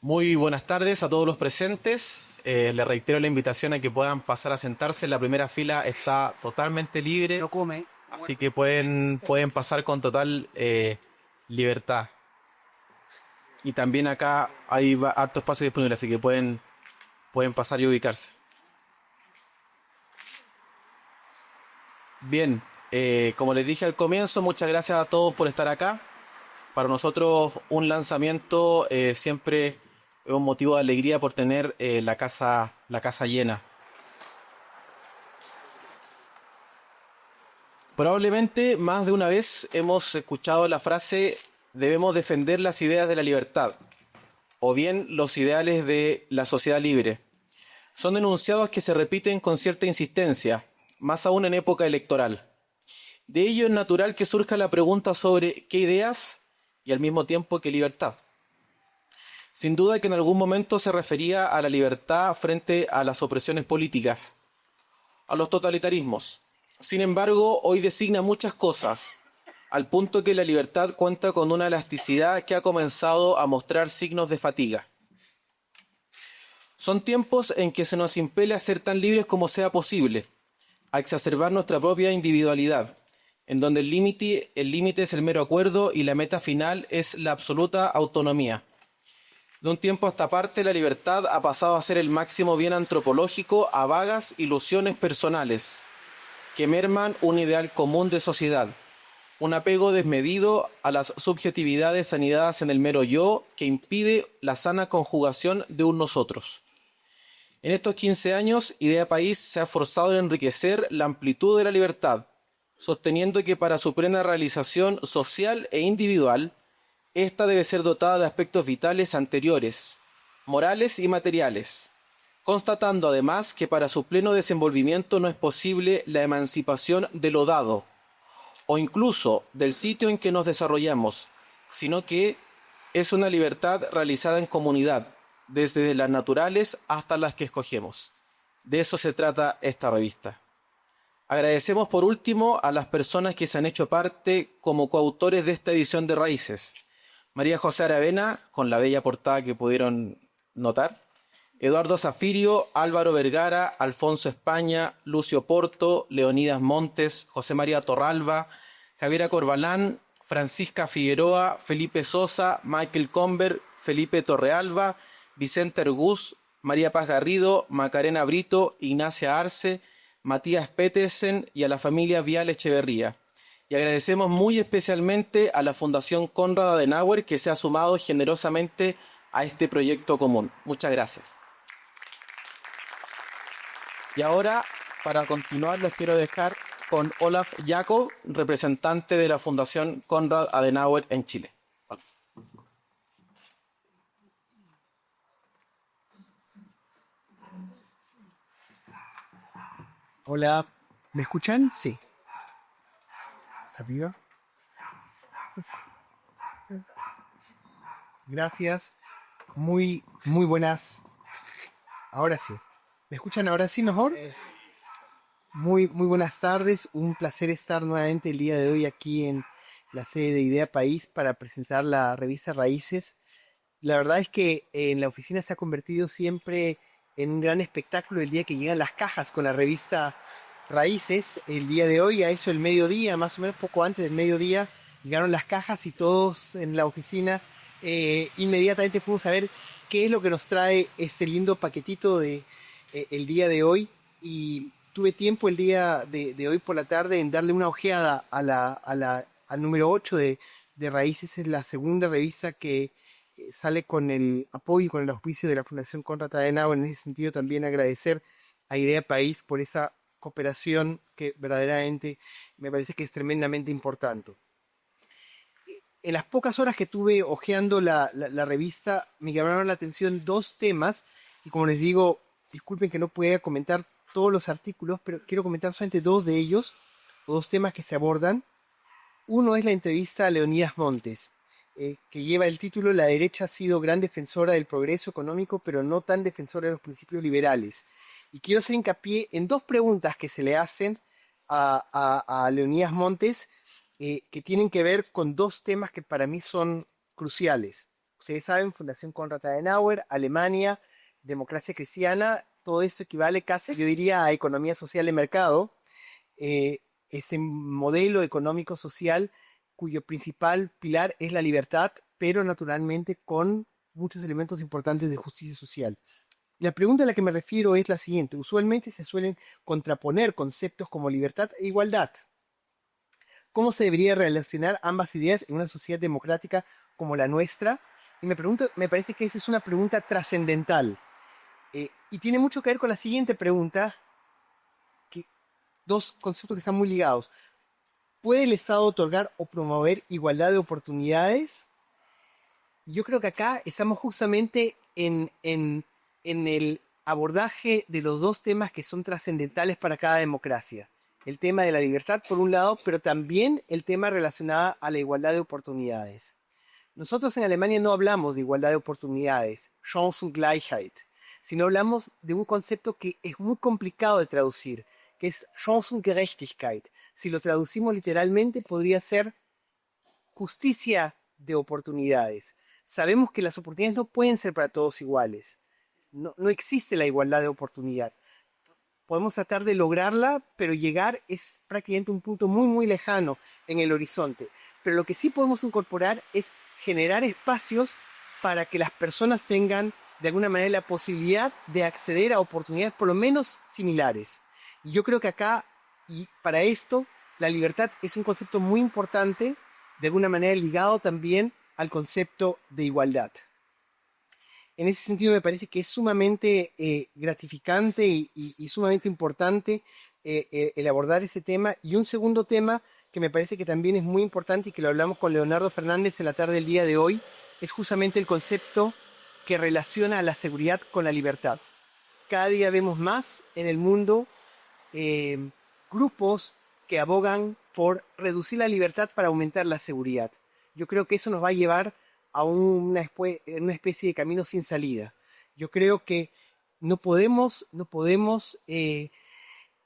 Muy buenas tardes a todos los presentes. Les reitero la invitación a que puedan pasar a sentarse. La primera fila está totalmente libre, No come. así que pueden pasar con total libertad. Y también acá hay harto espacio disponible, así que pueden pasar y ubicarse. Bien, como les dije al comienzo, muchas gracias a todos por estar acá. Para nosotros un lanzamiento siempre es un motivo de alegría por tener la casa llena. Probablemente más de una vez hemos escuchado la frase debemos defender las ideas de la libertad o bien los ideales de la sociedad libre. Son enunciados que se repiten con cierta insistencia, más aún en época electoral. De ello es natural que surja la pregunta sobre qué ideas y al mismo tiempo qué libertad. Sin duda que en algún momento se refería a la libertad frente a las opresiones políticas, a los totalitarismos. Sin embargo, hoy designa muchas cosas, al punto que la libertad cuenta con una elasticidad que ha comenzado a mostrar signos de fatiga. Son tiempos en que se nos impele a ser tan libres como sea posible, a exacerbar nuestra propia individualidad, en donde el límite es el mero acuerdo y la meta final es la absoluta autonomía. De un tiempo a esta parte, la libertad ha pasado a ser el máximo bien antropológico a vagas ilusiones personales, que merman un ideal común de sociedad, un apego desmedido a las subjetividades anidadas en el mero yo que impide la sana conjugación de un nosotros. En estos 15 años, Idea País se ha esforzado en enriquecer la amplitud de la libertad, sosteniendo que para su plena realización social e individual, esta debe ser dotada de aspectos vitales anteriores, morales y materiales, constatando además que para su pleno desenvolvimiento no es posible la emancipación de lo dado, o incluso del sitio en que nos desarrollamos, sino que es una libertad realizada en comunidad, desde las naturales hasta las que escogemos. De eso se trata esta revista. Agradecemos por último a las personas que se han hecho parte como coautores de esta edición de Raíces. María José Aravena, con la bella portada que pudieron notar, Eduardo Zafirio, Álvaro Vergara, Alfonso España, Lucio Porto, Leonidas Montes, José María Torralba, Javiera Corbalán, Francisca Figueroa, Felipe Sosa, Michael Comber, Felipe Torrealba, Vicente Argús, María Paz Garrido, Macarena Brito, Ignacia Arce, Matías Petersen y a la familia Vial Echeverría. Y agradecemos muy especialmente a la Fundación Konrad Adenauer que se ha sumado generosamente a este proyecto común. Muchas gracias. Y ahora, para continuar, les quiero dejar con Olaf Jakob, representante de la Fundación Konrad Adenauer en Chile. Hola, ¿me escuchan? Sí. ¿Arriba? Gracias. Muy buenas. Ahora sí. ¿Me escuchan ahora sí mejor? Muy buenas tardes. Un placer estar nuevamente el día de hoy aquí en la sede de Idea País para presentar la revista Raíces. La verdad es que en la oficina se ha convertido siempre en un gran espectáculo el día que llegan las cajas con la revista Raíces. El día de hoy, a eso el mediodía, más o menos poco antes del mediodía, llegaron las cajas y todos en la oficina inmediatamente fuimos a ver qué es lo que nos trae este lindo paquetito de el día de hoy. Y tuve tiempo el día de hoy por la tarde en darle una ojeada al número 8 de Raíces. Es la segunda revista que sale con el apoyo y con el auspicio de la Fundación Konrad Adenauer. En ese sentido también agradecer a Idea País por esa cooperación que verdaderamente me parece que es tremendamente importante. En las pocas horas que tuve hojeando la revista me llamaron la atención dos temas y como les digo, disculpen que no pueda comentar todos los artículos, pero quiero comentar solamente dos de ellos, o dos temas que se abordan. Uno es la entrevista a Leonidas Montes, que lleva el título La derecha ha sido gran defensora del progreso económico, pero no tan defensora de los principios liberales. Y quiero hacer hincapié en dos preguntas que se le hacen a Leonidas Montes, que tienen que ver con dos temas que para mí son cruciales. ustedes saben, Fundación Konrad Adenauer, Alemania, democracia cristiana, todo eso equivale casi, yo diría, a economía social de mercado, ese modelo económico social cuyo principal pilar es la libertad, pero naturalmente con muchos elementos importantes de justicia social. La pregunta a la que me refiero es la siguiente. Usualmente se suelen contraponer conceptos como libertad e igualdad. ¿Cómo se debería relacionar ambas ideas en una sociedad democrática como la nuestra? Y me parece que esa es una pregunta trascendental. Y tiene mucho que ver con la siguiente pregunta, que dos conceptos que están muy ligados. ¿Puede el Estado otorgar o promover igualdad de oportunidades? Yo creo que acá estamos justamente en el abordaje de los dos temas que son trascendentales para cada democracia. El tema de la libertad, por un lado, pero también el tema relacionado a la igualdad de oportunidades. Nosotros en Alemania no hablamos de igualdad de oportunidades, Chancengleichheit, sino hablamos de un concepto que es muy complicado de traducir, que es Chancengerechtigkeit. Si lo traducimos literalmente, podría ser justicia de oportunidades. Sabemos que las oportunidades no pueden ser para todos iguales. No existe la igualdad de oportunidad. Podemos tratar de lograrla, pero llegar es prácticamente un punto muy, muy lejano en el horizonte. Pero lo que sí podemos incorporar es generar espacios para que las personas tengan de alguna manera la posibilidad de acceder a oportunidades por lo menos similares. Y yo creo que acá, y para esto, la libertad es un concepto muy importante, de alguna manera ligado también al concepto de igualdad. En ese sentido me parece que es sumamente gratificante y sumamente importante el abordar ese tema. Y un segundo tema que me parece que también es muy importante y que lo hablamos con Leonardo Fernández en la tarde del día de hoy, es justamente el concepto que relaciona a la seguridad con la libertad. Cada día vemos más en el mundo grupos que abogan por reducir la libertad para aumentar la seguridad. Yo creo que eso nos va a llevar a una especie de camino sin salida. Yo creo que no podemos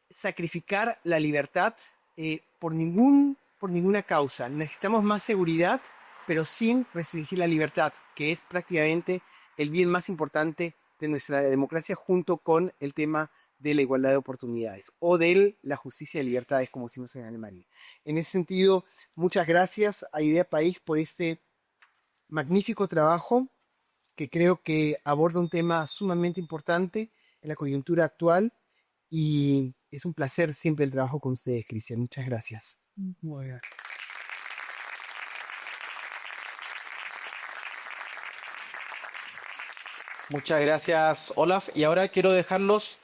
sacrificar la libertad por ninguna causa. Necesitamos más seguridad, pero sin restringir la libertad, que es prácticamente el bien más importante de nuestra democracia, junto con el tema de la igualdad de oportunidades o de la justicia de libertades, como decimos en Alemania. En ese sentido, muchas gracias a Idea País por este magnífico trabajo que creo que aborda un tema sumamente importante en la coyuntura actual, y es un placer siempre el trabajo con ustedes, Cristian. Muchas gracias. Muy bien. Muchas gracias, Olaf. Y ahora quiero dejarlos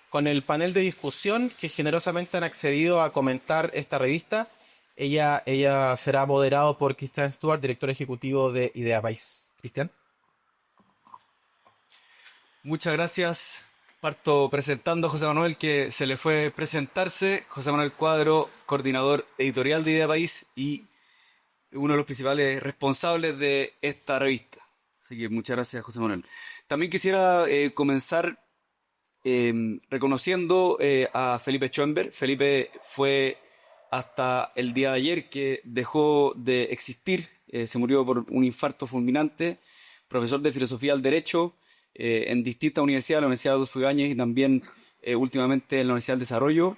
con el panel de discusión que generosamente han accedido a comentar esta revista. Ella será moderado por Christian Stuart, director ejecutivo de Idea País. Cristian. Muchas gracias. Parto presentando a José Manuel, que se le fue presentarse. José Manuel Cuadro, coordinador editorial de Idea País y uno de los principales responsables de esta revista. Así que muchas gracias, José Manuel. También quisiera comenzar reconociendo a Felipe Schoenberg. Felipe fue hasta el día de ayer que dejó de existir, se murió por un infarto fulminante, profesor de filosofía del derecho en distintas universidades, la Universidad Adolfo Ibáñez y también últimamente en la Universidad del Desarrollo.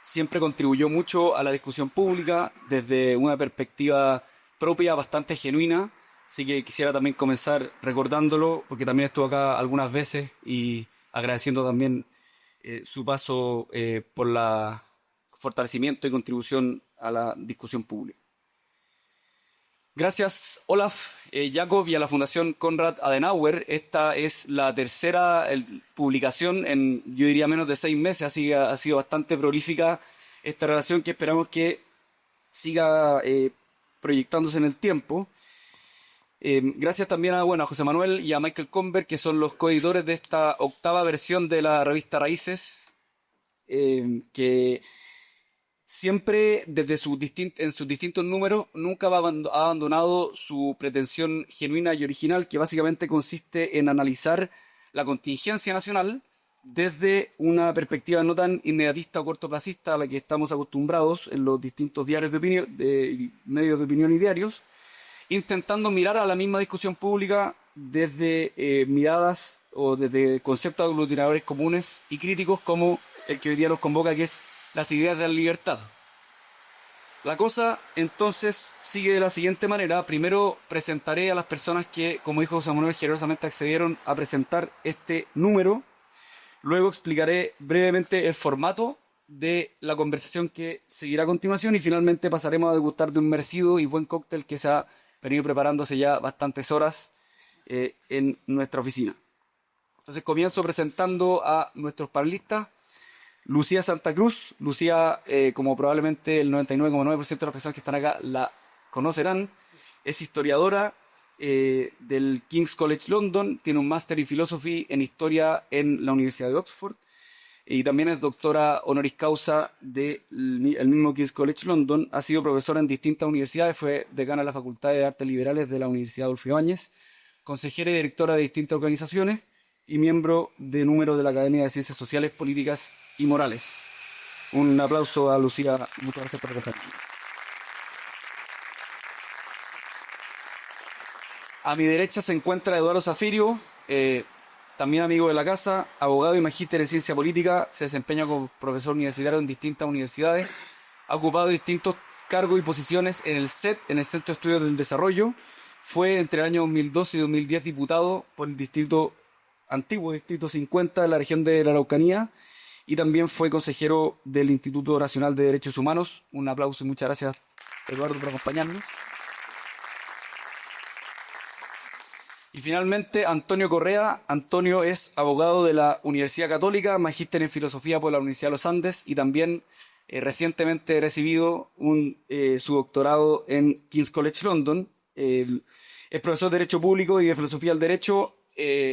Siempre contribuyó mucho a la discusión pública desde una perspectiva propia bastante genuina, así que quisiera también comenzar recordándolo, porque también estuvo acá algunas veces, y agradeciendo también su paso por el fortalecimiento y contribución a la discusión pública. Gracias, Olaf, Jakob, y a la Fundación Konrad Adenauer. Esta es la tercera publicación en, yo diría, menos de 6 meses. Así que ha sido bastante prolífica esta relación, que esperamos que siga proyectándose en el tiempo. Gracias también a José Manuel y a Michael Comber, que son los coeditores de esta 8ª versión de la revista Raíces, que siempre en sus distintos números nunca ha abandonado su pretensión genuina y original, que básicamente consiste en analizar la contingencia nacional desde una perspectiva no tan inmediatista o cortoplacista a la que estamos acostumbrados en los distintos diarios de opinión, medios de opinión y diarios, intentando mirar a la misma discusión pública desde miradas o desde conceptos aglutinadores comunes y críticos como el que hoy día nos convoca, que es las ideas de la libertad. La cosa entonces sigue de la siguiente manera. Primero presentaré a las personas que, como dijo José Manuel, generosamente accedieron a presentar este número. Luego explicaré brevemente el formato de la conversación que seguirá a continuación y finalmente pasaremos a degustar de un merecido y buen cóctel que se ha venido preparando hace ya bastantes horas en nuestra oficina. Entonces comienzo presentando a nuestros panelistas. Lucía Santa Cruz. Lucía, como probablemente el 99,9% de las personas que están acá la conocerán, es historiadora del King's College London, tiene un máster en filosofía en historia en la Universidad de Oxford y también es doctora honoris causa del mismo King's College London. Ha sido profesora en distintas universidades, fue decana de la Facultad de Artes Liberales de la Universidad Adolfo Ibáñez, consejera y directora de distintas organizaciones y miembro de número de la Academia de Ciencias Sociales, Políticas y Morales. Un aplauso a Lucía. Muchas gracias por estar aquí. A mi derecha se encuentra Eduardo Zafirio, también amigo de la casa, abogado y magíster en ciencia política, se desempeña como profesor universitario en distintas universidades, ha ocupado distintos cargos y posiciones en el CED, en el Centro de Estudios del Desarrollo, fue entre el año 2012 y 2010 diputado por el antiguo Distrito 50 de la región de la Araucanía y también fue consejero del Instituto Nacional de Derechos Humanos. Un aplauso y muchas gracias, Eduardo, por acompañarnos. Y finalmente, Antonio Correa. Antonio es abogado de la Universidad Católica, magíster en filosofía por la Universidad de los Andes y también recientemente recibido su doctorado en King's College London. Es profesor de Derecho Público y de Filosofía del Derecho,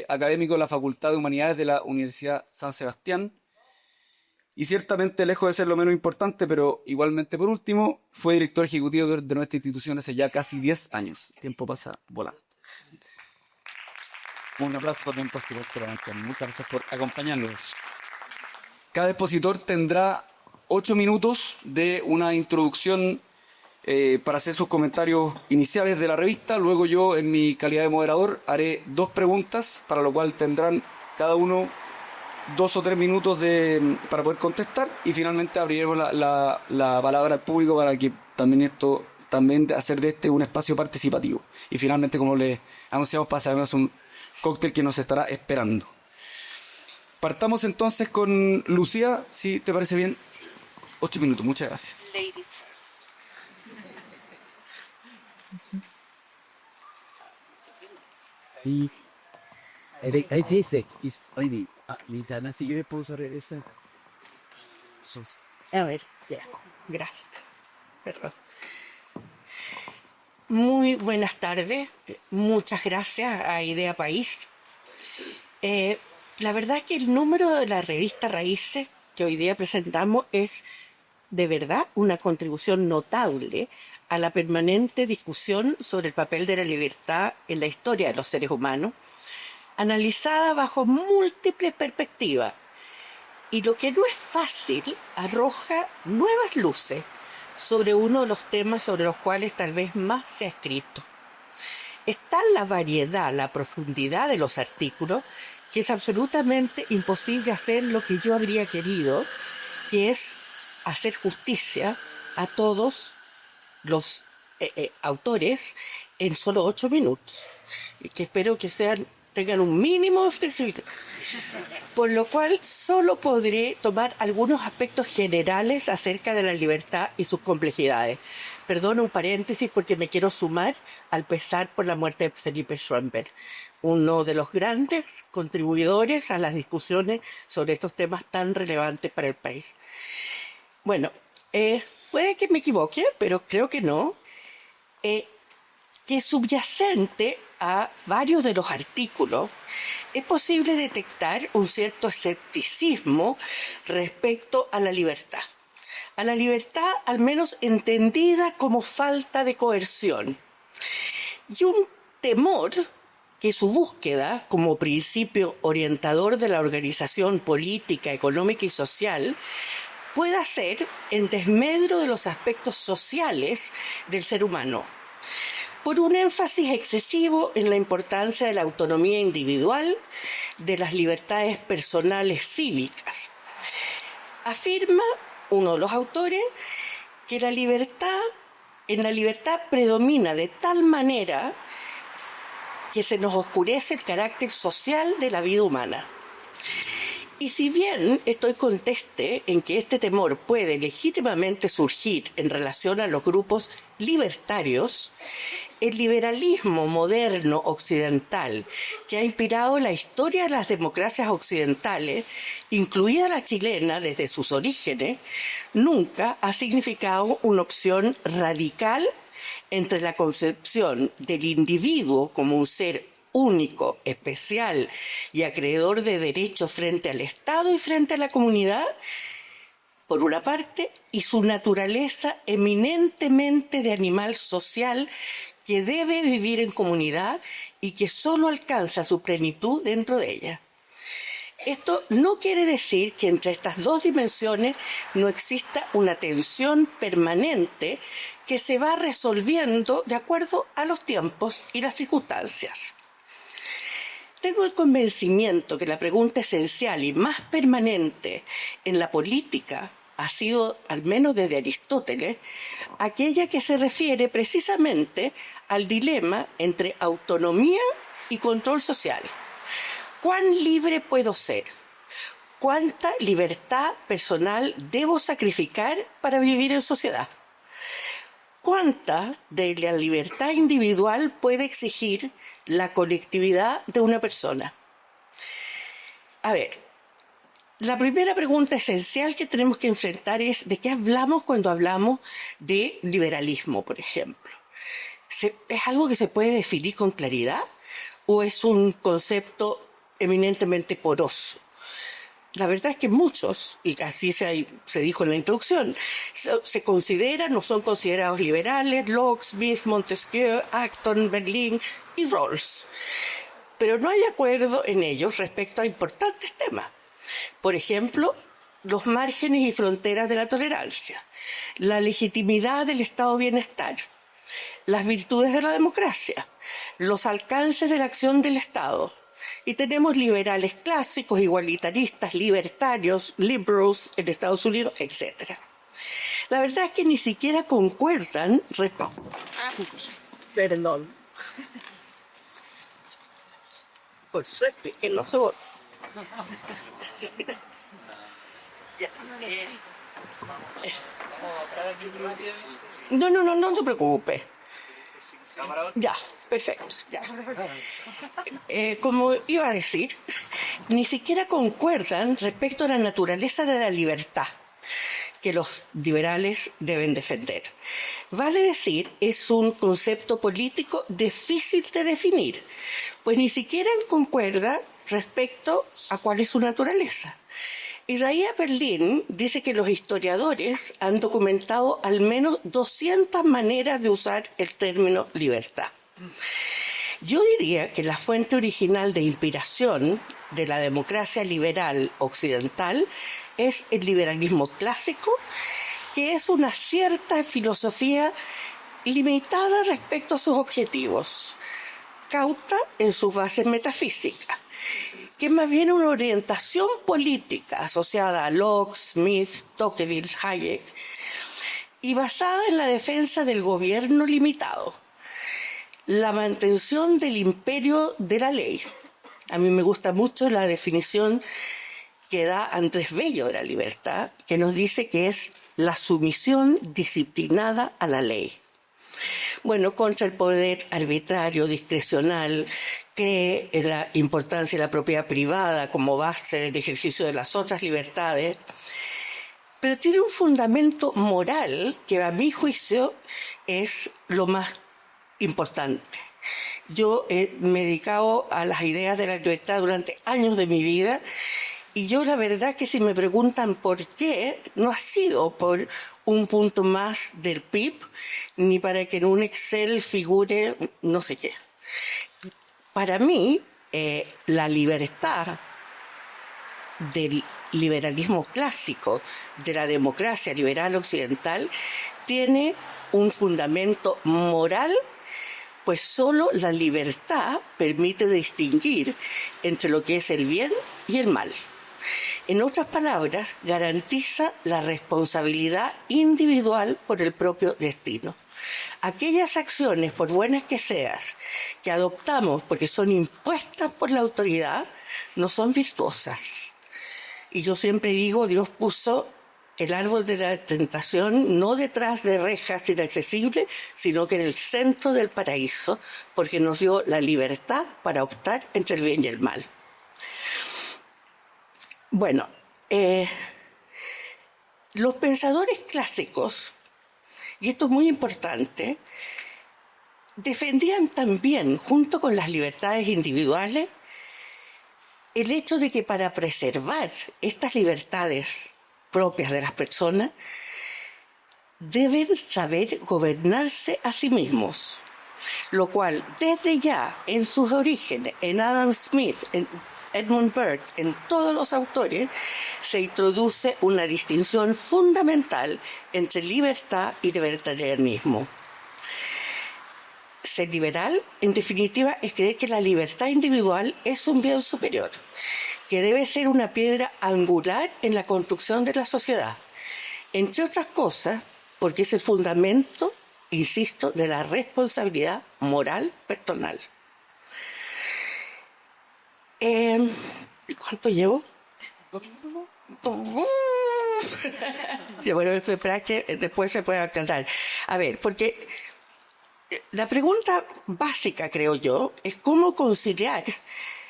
académico de la Facultad de Humanidades de la Universidad San Sebastián. Y ciertamente, lejos de ser lo menos importante, pero igualmente por último, fue director ejecutivo de nuestra institución hace ya casi 10 años. El tiempo pasa volando. Un aplauso también por supuesto. Muchas gracias por acompañarnos. Cada expositor tendrá 8 minutos de una introducción para hacer sus comentarios iniciales de la revista. Luego yo, en mi calidad de moderador, haré 2 preguntas, para lo cual tendrán cada uno 2 o 3 minutos para poder contestar. Y finalmente abriremos la palabra al público para que también hacer de este un espacio participativo. Y finalmente, como les anunciamos, pasaremos un cóctel que nos estará esperando. Partamos entonces con Lucía, si te parece bien. 8 minutos, muchas gracias. Ladies Ahí sí, sí. Oye, Lintana, si yo me puedo regresar. A ver, ya. Gracias. Perdón. Muy buenas tardes. Muchas gracias a Idea País. La verdad es que el número de la revista Raíces que hoy día presentamos es de verdad una contribución notable a la permanente discusión sobre el papel de la libertad en la historia de los seres humanos, analizada bajo múltiples perspectivas. Y lo que no es fácil, arroja nuevas luces sobre uno de los temas sobre los cuales tal vez más se ha escrito. Está la variedad, la profundidad de los artículos, que es absolutamente imposible hacer lo que yo habría querido, que es hacer justicia a todos los autores en solo 8 minutos, que espero que tengan un mínimo de flexibilidad. Por lo cual solo podré tomar algunos aspectos generales acerca de la libertad y sus complejidades. Perdón, un paréntesis porque me quiero sumar al pesar por la muerte de Felipe Schoenberg, uno de los grandes contribuidores a las discusiones sobre estos temas tan relevantes para el país. Bueno, puede que me equivoque, pero creo que no. Que subyacente a varios de los artículos es posible detectar un cierto escepticismo respecto a la libertad. A la libertad al menos entendida como falta de coerción. Y un temor que su búsqueda como principio orientador de la organización política, económica y social pueda ser en desmedro de los aspectos sociales del ser humano. por un énfasis excesivo en la importancia de la autonomía individual, de las libertades personales cívicas. Afirma uno de los autores que en la libertad predomina de tal manera que se nos oscurece el carácter social de la vida humana. Y si bien estoy conteste en que este temor puede legítimamente surgir en relación a los grupos libertarios, el liberalismo moderno occidental que ha inspirado la historia de las democracias occidentales, incluida la chilena desde sus orígenes, nunca ha significado una opción radical entre la concepción del individuo como un ser único, especial y acreedor de derechos frente al Estado y frente a la comunidad, por una parte, y su naturaleza eminentemente de animal social que debe vivir en comunidad y que solo alcanza su plenitud dentro de ella. Esto no quiere decir que entre estas dos dimensiones no exista una tensión permanente que se va resolviendo de acuerdo a los tiempos y las circunstancias. Tengo el convencimiento que la pregunta esencial y más permanente en la política ha sido, al menos desde Aristóteles, aquella que se refiere precisamente al dilema entre autonomía y control social. ¿Cuán libre puedo ser? ¿Cuánta libertad personal debo sacrificar para vivir en sociedad? ¿Cuánta de la libertad individual puede exigir la colectividad de una persona? A ver, la primera pregunta esencial que tenemos que enfrentar es ¿de qué hablamos cuando hablamos de liberalismo, por ejemplo? ¿Es algo que se puede definir con claridad o es un concepto eminentemente poroso? La verdad es que muchos, y así se dijo en la introducción, se consideran o son considerados liberales: Locke, Smith, Montesquieu, Acton, Berlin y Rawls. Pero no hay acuerdo en ellos respecto a importantes temas. Por ejemplo, los márgenes y fronteras de la tolerancia, la legitimidad del estado de bienestar, las virtudes de la democracia, los alcances de la acción del Estado. Y tenemos liberales clásicos, igualitaristas, libertarios, liberals en Estados Unidos, etc. La verdad es que ni siquiera concuerdan Perdón. Por suerte, que no se vota. No se preocupe. Ya, perfecto. Ya. Como iba a decir, ni siquiera concuerdan respecto a la naturaleza de la libertad que los liberales deben defender. Vale decir, es un concepto político difícil de definir, pues ni siquiera concuerda respecto a cuál es su naturaleza. Isaiah Berlin dice que los historiadores han documentado al menos 200 maneras de usar el término libertad. Yo diría que la fuente original de inspiración de la democracia liberal occidental es el liberalismo clásico, que es una cierta filosofía limitada respecto a sus objetivos, cauta en sus bases metafísicas, que es más bien una orientación política asociada a Locke, Smith, Tocqueville, Hayek, y basada en la defensa del gobierno limitado, la mantención del imperio de la ley. A mí me gusta mucho la definición que da Andrés Bello de la libertad, que nos dice que es la sumisión disciplinada a la ley. Bueno, contra el poder arbitrario, discrecional, cree en la importancia de la propiedad privada como base del ejercicio de las otras libertades, pero tiene un fundamento moral que a mi juicio es lo más importante. Yo me he dedicado a las ideas de la libertad durante años de mi vida y yo la verdad que si me preguntan por qué, no ha sido por un punto más del PIB ni para que en un Excel figure no sé qué. Para mí, la libertad del liberalismo clásico, de la democracia liberal occidental, tiene un fundamento moral pues solo la libertad permite distinguir entre lo que es el bien y el mal. En otras palabras, garantiza la responsabilidad individual por el propio destino. Aquellas acciones, por buenas que sean, que adoptamos porque son impuestas por la autoridad, no son virtuosas. Y yo siempre digo, Dios puso el árbol de la tentación no detrás de rejas inaccesibles, sino que en el centro del paraíso, porque nos dio la libertad para optar entre el bien y el mal. Bueno, los pensadores clásicos, y esto es muy importante, defendían también, junto con las libertades individuales, el hecho de que para preservar estas libertades propias de las personas, deben saber gobernarse a sí mismos, lo cual desde ya en sus orígenes, en Adam Smith, en Edmund Burke, en todos los autores, se introduce una distinción fundamental entre libertad y libertarianismo. Ser liberal, en definitiva, es creer que la libertad individual es un bien superior, que debe ser una piedra angular en la construcción de la sociedad, entre otras cosas, porque es el fundamento, insisto, de la responsabilidad moral personal. ¿Cuánto llevo? Bueno, esto es que después se puede aclarar. A ver, porque la pregunta básica, creo yo, es cómo conciliar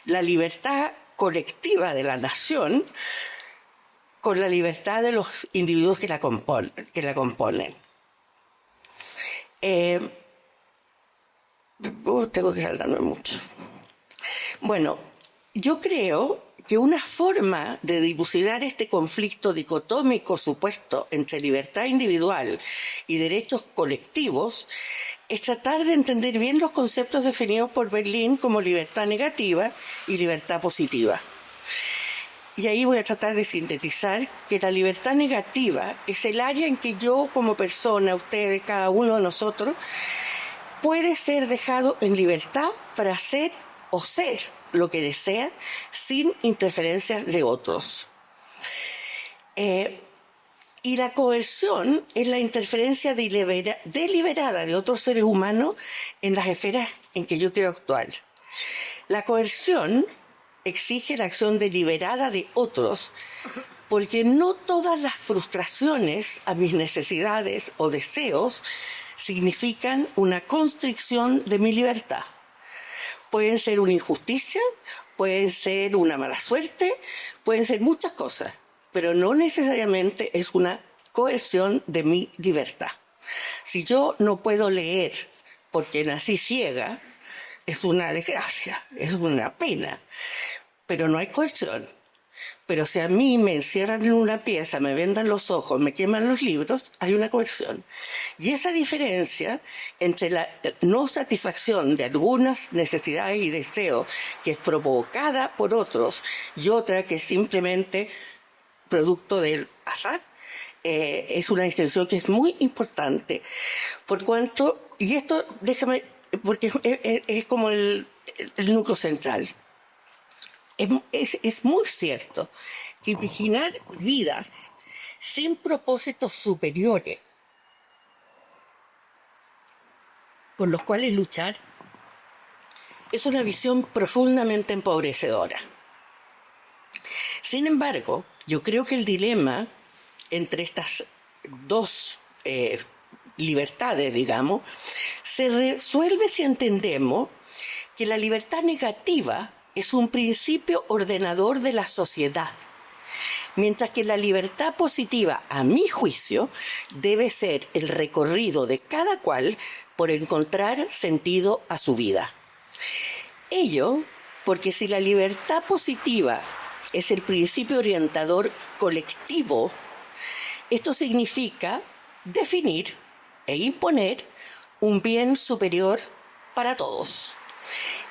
la libertad colectiva de la nación con la libertad de los individuos que la componen. Tengo que saltarme mucho. Bueno, yo creo que una forma de dilucidar este conflicto dicotómico supuesto entre libertad individual y derechos colectivos es tratar de entender bien los conceptos definidos por Berlín como libertad negativa y libertad positiva. Y ahí voy a tratar de sintetizar que la libertad negativa es el área en que yo como persona, ustedes, cada uno de nosotros, puede ser dejado en libertad para hacer o ser lo que desea sin interferencias de otros. Y la coerción es la interferencia deliberada de otros seres humanos en las esferas en que yo quiero actuar. La coerción exige la acción deliberada de otros porque no todas las frustraciones a mis necesidades o deseos significan una constricción de mi libertad. Pueden ser una injusticia, pueden ser una mala suerte, pueden ser muchas cosas, pero no necesariamente es una coerción de mi libertad. Si yo no puedo leer porque nací ciega, es una desgracia, es una pena, pero no hay coerción. Pero si a mí me encierran en una pieza, me vendan los ojos, me queman los libros, hay una coerción. Y esa diferencia entre la no satisfacción de algunas necesidades y deseos que es provocada por otros y otra que es simplemente producto del azar, es una distinción que es muy importante. Por cuanto, y esto déjame, porque es como el núcleo central. Es muy cierto que imaginar vidas sin propósitos superiores por los cuales luchar es una visión profundamente empobrecedora. Sin embargo, yo creo que el dilema entre estas dos libertades, digamos, se resuelve si entendemos que la libertad negativa es un principio ordenador de la sociedad, mientras que la libertad positiva, a mi juicio, debe ser el recorrido de cada cual por encontrar sentido a su vida. Ello porque si la libertad positiva es el principio orientador colectivo, esto significa definir e imponer un bien superior para todos.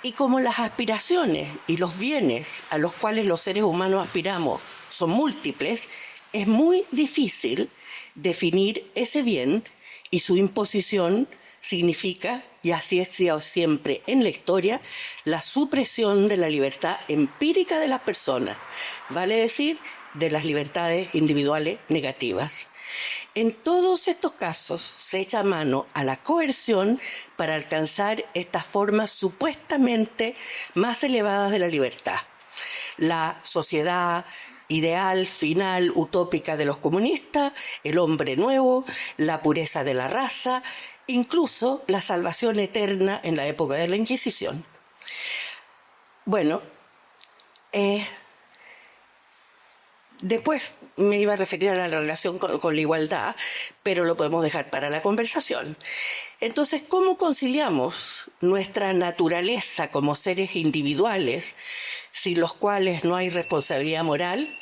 Y como las aspiraciones y los bienes a los cuales los seres humanos aspiramos son múltiples, es muy difícil definir ese bien y su imposición significa, y así ha sido siempre en la historia, la supresión de la libertad empírica de las personas, vale decir, de las libertades individuales negativas. En todos estos casos se echa mano a la coerción para alcanzar estas formas supuestamente más elevadas de la libertad. La sociedad ideal, final, utópica de los comunistas, el hombre nuevo, la pureza de la raza, incluso la salvación eterna en la época de la Inquisición. Bueno, después me iba a referir a la relación con la igualdad, pero lo podemos dejar para la conversación. Entonces, ¿cómo conciliamos nuestra naturaleza como seres individuales, sin los cuales no hay responsabilidad moral,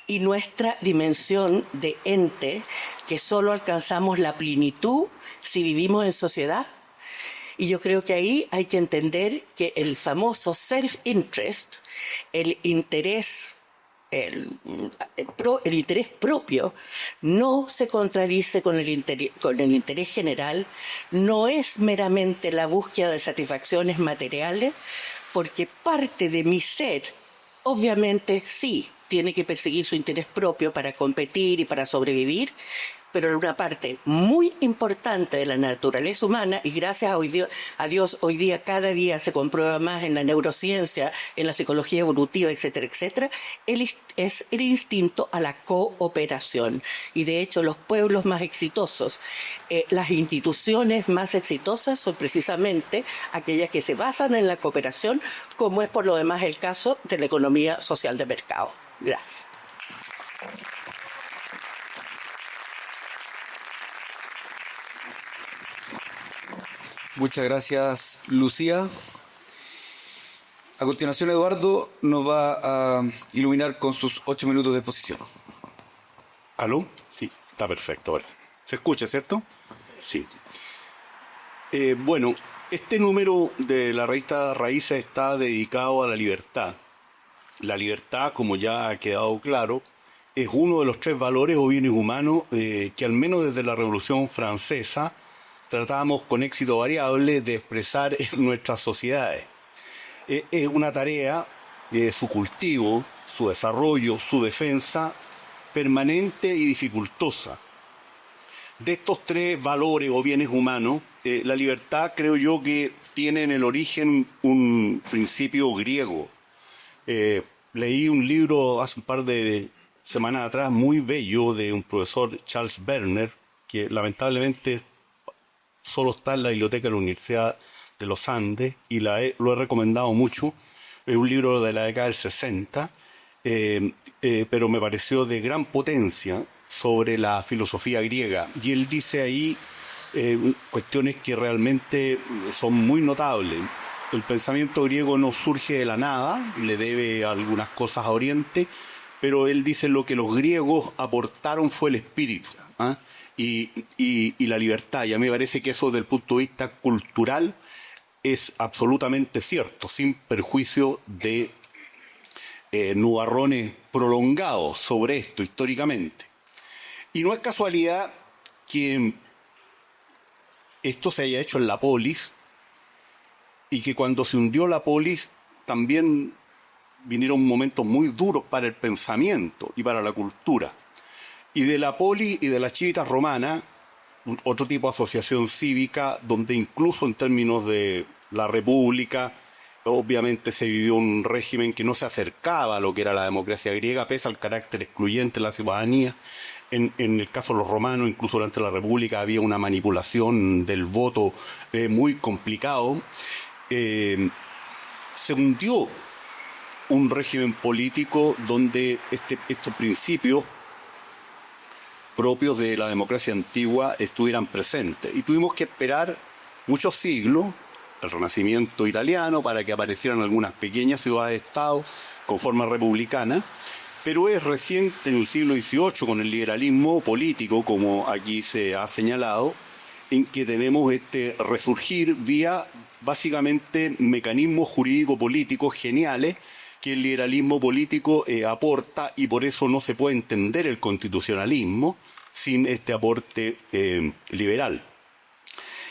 y nuestra dimensión de ente, que solo alcanzamos la plenitud si vivimos en sociedad? Y yo creo que ahí hay que entender que el famoso self-interest, el interés propio, no se contradice con el interés general, no es meramente la búsqueda de satisfacciones materiales, porque parte de mi ser, obviamente sí, tiene que perseguir su interés propio para competir y para sobrevivir, pero una parte muy importante de la naturaleza humana, y gracias a Dios hoy día, cada día se comprueba más en la neurociencia, en la psicología evolutiva, etcétera, etcétera, es el instinto a la cooperación. Y de hecho los pueblos más exitosos, las instituciones más exitosas son precisamente aquellas que se basan en la cooperación, como es por lo demás el caso de la economía social de mercado. Gracias. Muchas gracias, Lucía. A continuación, Eduardo nos va a iluminar con sus 8 minutos de exposición. ¿Aló? Sí, está perfecto. Ahora. ¿Se escucha, cierto? Sí. Bueno, este número de la revista Raíces está dedicado a la libertad. La libertad, como ya ha quedado claro, es uno de los 3 valores o bienes humanos que al menos desde la Revolución Francesa tratamos con éxito variable de expresar en nuestras sociedades. Es una tarea de su cultivo, su desarrollo, su defensa permanente y dificultosa. De estos 3 valores o bienes humanos, la libertad creo yo que tiene en el origen un principio griego. Leí un libro hace un par de semanas atrás muy bello de un profesor, Charles Berner, que lamentablemente solo está en la biblioteca de la Universidad de los Andes y lo he recomendado mucho. Es un libro de la década del 60, pero me pareció de gran potencia sobre la filosofía griega. Y él dice ahí cuestiones que realmente son muy notables. El pensamiento griego no surge de la nada, le debe algunas cosas a Oriente, pero él dice lo que los griegos aportaron fue el espíritu, ¿ah? Y la libertad. Y a mí me parece que eso desde el punto de vista cultural es absolutamente cierto, sin perjuicio de nubarrones prolongados sobre esto históricamente. Y no es casualidad que esto se haya hecho en la polis y que cuando se hundió la polis también vinieron momentos muy duros para el pensamiento y para la cultura. Y de la poli y de la Civitas Romana, otro tipo de asociación cívica, donde incluso en términos de la República, obviamente se vivió un régimen que no se acercaba a lo que era la democracia griega, pese al carácter excluyente de la ciudadanía. En el caso de los romanos, incluso durante la República, había una manipulación del voto muy complicado. Se hundió un régimen político donde estos principios propios de la democracia antigua estuvieran presentes. Y tuvimos que esperar muchos siglos, el Renacimiento italiano, para que aparecieran algunas pequeñas ciudades-estado con forma republicana, pero es recién en el siglo XVIII, con el liberalismo político, como aquí se ha señalado, en que tenemos este resurgir vía, básicamente, mecanismos jurídico-políticos geniales que el liberalismo político aporta, y por eso no se puede entender el constitucionalismo sin este aporte liberal.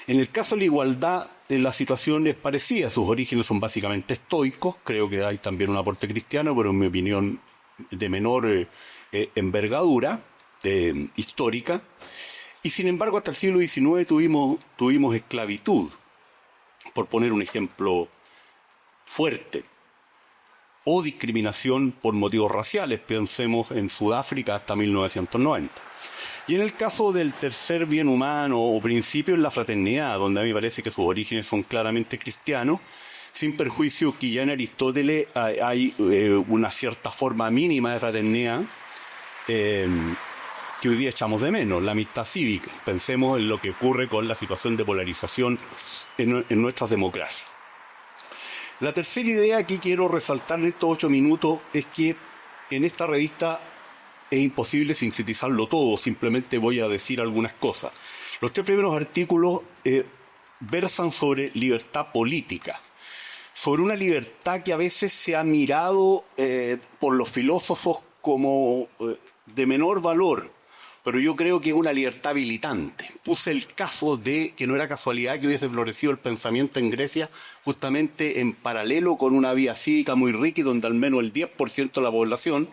En el caso de la igualdad, la situación es parecida. Sus orígenes son básicamente estoicos. Creo que hay también un aporte cristiano, pero en mi opinión de menor envergadura histórica. Y sin embargo, hasta el siglo XIX tuvimos esclavitud, por poner un ejemplo fuerte, o discriminación por motivos raciales. Pensemos en Sudáfrica hasta 1990. Y en el caso del tercer bien humano o principio es la fraternidad, donde a mí me parece que sus orígenes son claramente cristianos, sin perjuicio que ya en Aristóteles hay una cierta forma mínima de fraternidad que hoy día echamos de menos, la amistad cívica. Pensemos en lo que ocurre con la situación de polarización en nuestras democracias. La tercera idea que quiero resaltar en estos 8 minutos es que en esta revista es imposible sintetizarlo todo, simplemente voy a decir algunas cosas. Los 3 primeros artículos versan sobre libertad política, sobre una libertad que a veces se ha mirado por los filósofos como de menor valor, pero yo creo que es una libertad habilitante. Puse el caso de que no era casualidad que hubiese florecido el pensamiento en Grecia justamente en paralelo con una vía cívica muy rica y donde al menos el 10% de la población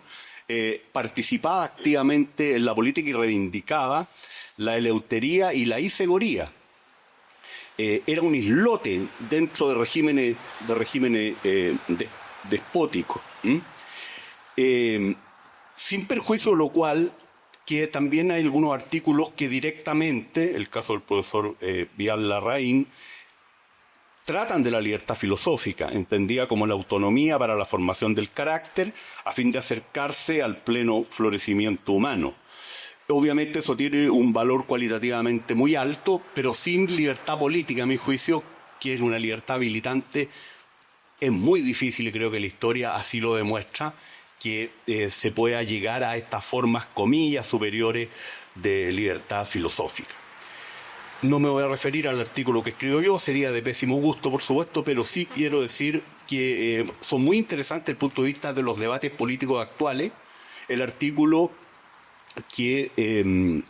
participaba activamente en la política y reivindicaba la eleutería y la isegoría. Era un islote dentro de regímenes despóticos. Sin perjuicio de lo cual, que también hay algunos artículos que directamente, el caso del profesor Vial Larraín, tratan de la libertad filosófica, entendida como la autonomía para la formación del carácter, a fin de acercarse al pleno florecimiento humano. Obviamente eso tiene un valor cualitativamente muy alto, pero sin libertad política, a mi juicio, que es una libertad habilitante, es muy difícil, y creo que la historia así lo demuestra, que se pueda llegar a estas formas, comillas, superiores de libertad filosófica. No me voy a referir al artículo que escribo yo, sería de pésimo gusto, por supuesto, pero sí quiero decir que son muy interesantes desde el punto de vista de los debates políticos actuales. El artículo que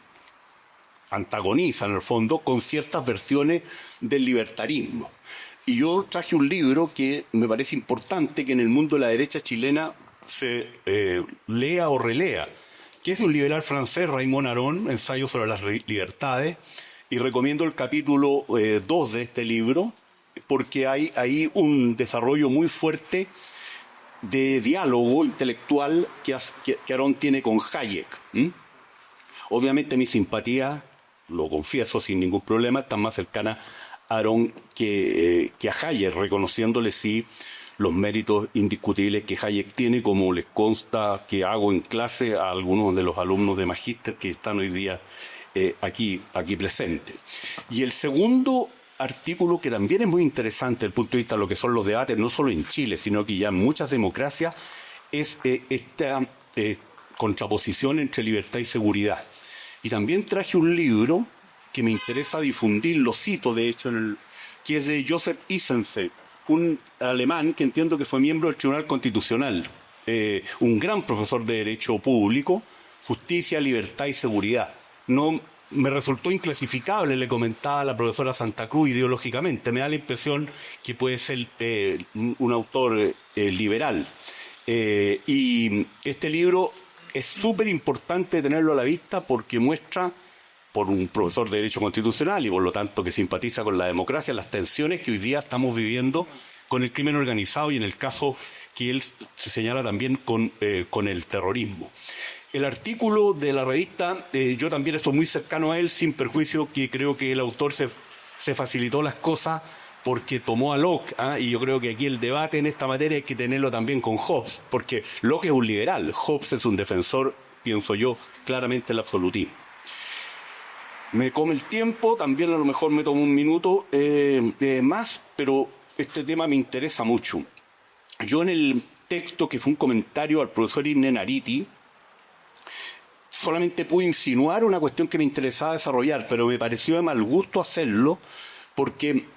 antagoniza, en el fondo, con ciertas versiones del libertarismo. Y yo traje un libro que me parece importante que en el mundo de la derecha chilena se lea o relea, que es de un liberal francés, Raymond Aron, Ensayo sobre las libertades, y recomiendo el capítulo 2 de este libro, porque hay ahí un desarrollo muy fuerte de diálogo intelectual que Aron tiene con Hayek. Obviamente mi simpatía, lo confieso sin ningún problema, está más cercana a Aron que a Hayek, reconociéndole sí los méritos indiscutibles que Hayek tiene, como les consta que hago en clase a algunos de los alumnos de magíster que están hoy día aquí presentes. Y el segundo artículo, que también es muy interesante desde el punto de vista de lo que son los debates, no solo en Chile, sino que ya en muchas democracias, es esta contraposición entre libertad y seguridad. Y también traje un libro que me interesa difundir, lo cito de hecho, que es de Joseph Isense, un alemán que entiendo que fue miembro del Tribunal Constitucional, un gran profesor de Derecho Público, Justicia, Libertad y Seguridad. No me resultó inclasificable, le comentaba a la profesora Santa Cruz ideológicamente. Me da la impresión que puede ser un autor liberal. Y este libro es súper importante tenerlo a la vista porque muestra, por un profesor de Derecho Constitucional y por lo tanto que simpatiza con la democracia, las tensiones que hoy día estamos viviendo con el crimen organizado y en el caso que él se señala también con el terrorismo. El artículo de la revista, yo también estoy muy cercano a él, sin perjuicio que creo que el autor se facilitó las cosas porque tomó a Locke, y yo creo que aquí el debate en esta materia hay que tenerlo también con Hobbes, porque Locke es un liberal, Hobbes es un defensor, pienso yo, claramente del absolutismo. Me come el tiempo, también a lo mejor me tomo un minuto más, pero este tema me interesa mucho. Yo en el texto, que fue un comentario al profesor Irne Nariti, solamente pude insinuar una cuestión que me interesaba desarrollar, pero me pareció de mal gusto hacerlo, porque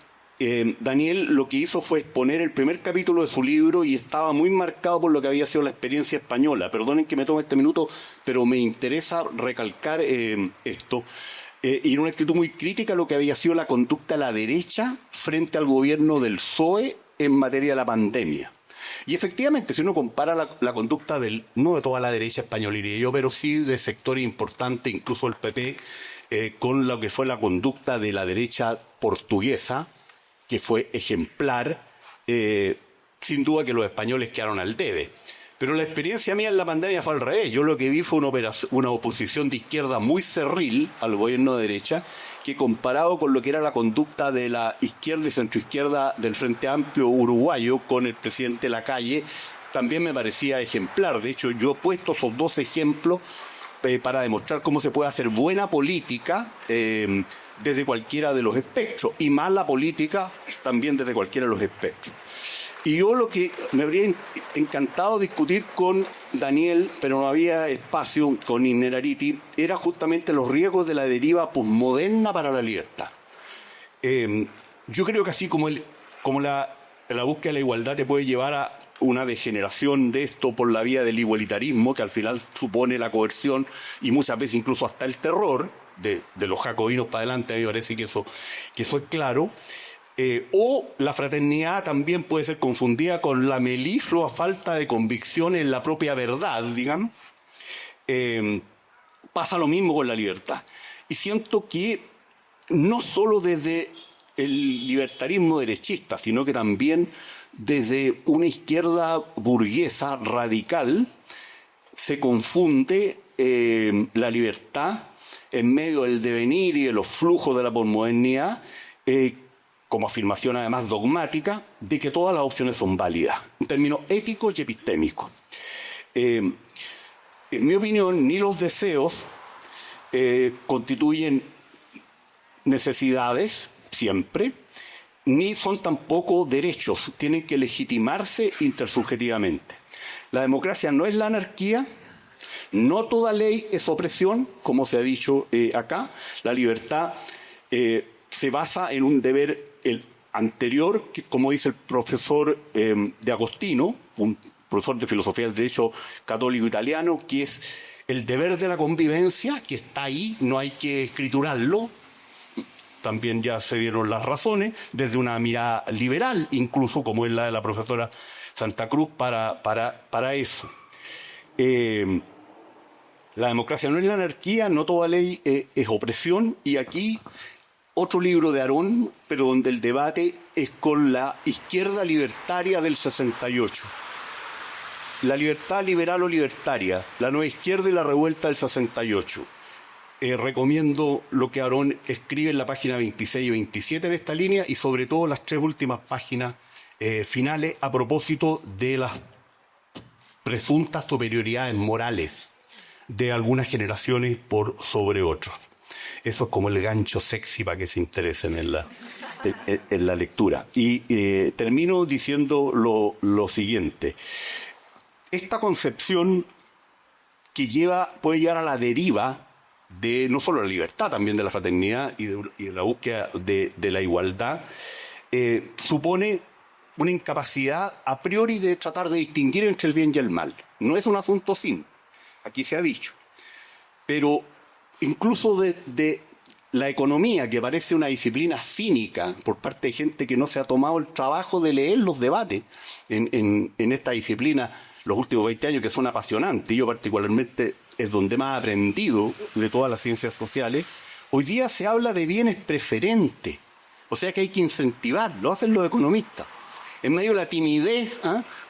Daniel lo que hizo fue exponer el primer capítulo de su libro y estaba muy marcado por lo que había sido la experiencia española. Perdonen que me tome este minuto, pero me interesa recalcar esto. y en una actitud muy crítica a lo que había sido la conducta de la derecha frente al gobierno del PSOE en materia de la pandemia. Y efectivamente, si uno compara la conducta no de toda la derecha española, diría yo, pero sí de sectores importantes, incluso el PP, con lo que fue la conducta de la derecha portuguesa, que fue ejemplar, sin duda que los españoles quedaron al debe. Pero la experiencia mía en la pandemia fue al revés. Yo lo que vi fue una oposición de izquierda muy cerril al gobierno de derecha, que comparado con lo que era la conducta de la izquierda y centroizquierda del Frente Amplio uruguayo con el presidente Lacalle, también me parecía ejemplar. De hecho, yo he puesto esos dos ejemplos para demostrar cómo se puede hacer buena política desde cualquiera de los espectros, y mala política también desde cualquiera de los espectros. Y yo lo que me habría encantado discutir con Daniel, pero no había espacio con Innerarity, era justamente los riesgos de la deriva posmoderna para la libertad. Yo creo que así como la búsqueda de la igualdad te puede llevar a una degeneración de esto por la vía del igualitarismo, que al final supone la coerción y muchas veces incluso hasta el terror de los jacobinos para adelante, a mí me parece que eso es claro. O la fraternidad también puede ser confundida con la meliflua falta de convicción en la propia verdad, digamos. Pasa lo mismo con la libertad. Y siento que no solo desde el libertarismo derechista, sino que también desde una izquierda burguesa radical se confunde la libertad en medio del devenir y de los flujos de la posmodernidad, como afirmación además dogmática de que todas las opciones son válidas, en términos éticos y epistémicos. En mi opinión, ni los deseos constituyen necesidades siempre, ni son tampoco derechos, tienen que legitimarse intersubjetivamente. La democracia no es la anarquía, no toda ley es opresión, como se ha dicho acá. La libertad se basa en un deber anterior, que, como dice el profesor de Agostino, un profesor de filosofía del derecho católico italiano, que es el deber de la convivencia, que está ahí, no hay que escriturarlo. También ya se dieron las razones, desde una mirada liberal, incluso como es la de la profesora Santa Cruz, para eso. La democracia no es la anarquía, no toda ley es opresión, y aquí otro libro de Aarón, pero donde el debate es con la izquierda libertaria del 68. La libertad liberal o libertaria, la nueva izquierda y la revuelta del 68. Recomiendo lo que Aarón escribe en la página 26 y 27 en esta línea, y sobre todo las 3 últimas páginas finales a propósito de las presuntas superioridades morales de algunas generaciones por sobre otras. Eso es como el gancho sexy para que se interesen en la lectura. Y termino diciendo lo siguiente. Esta concepción que puede llevar a la deriva de no solo la libertad, también de la fraternidad y de la búsqueda de la igualdad, supone una incapacidad a priori de tratar de distinguir entre el bien y el mal. No es un asunto simple, aquí se ha dicho. Pero incluso de la economía, que parece una disciplina cínica por parte de gente que no se ha tomado el trabajo de leer los debates en esta disciplina los últimos 20 años, que son apasionantes, y yo particularmente es donde más he aprendido de todas las ciencias sociales. Hoy día se habla de bienes preferentes, o sea que hay que incentivar, lo hacen los economistas, en medio de la timidez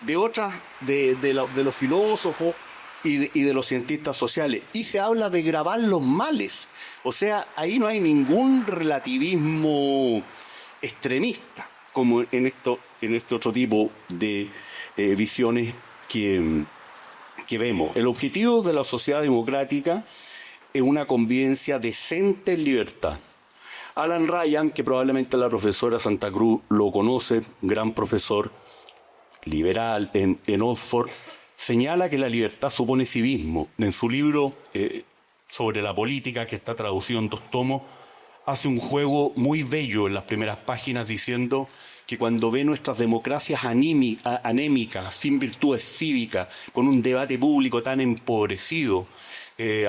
de los filósofos y de los cientistas sociales, y se habla de gravar los males. O sea, ahí no hay ningún relativismo extremista, como en este otro tipo de visiones que vemos. El objetivo de la sociedad democrática es una convivencia decente en libertad. Alan Ryan, que probablemente la profesora Santa Cruz lo conoce, gran profesor liberal en Oxford, señala que la libertad supone civismo. En su libro sobre la política, que está traducido en 2 tomos, hace un juego muy bello en las primeras páginas diciendo que cuando ve nuestras democracias anémicas, sin virtudes cívicas, con un debate público tan empobrecido,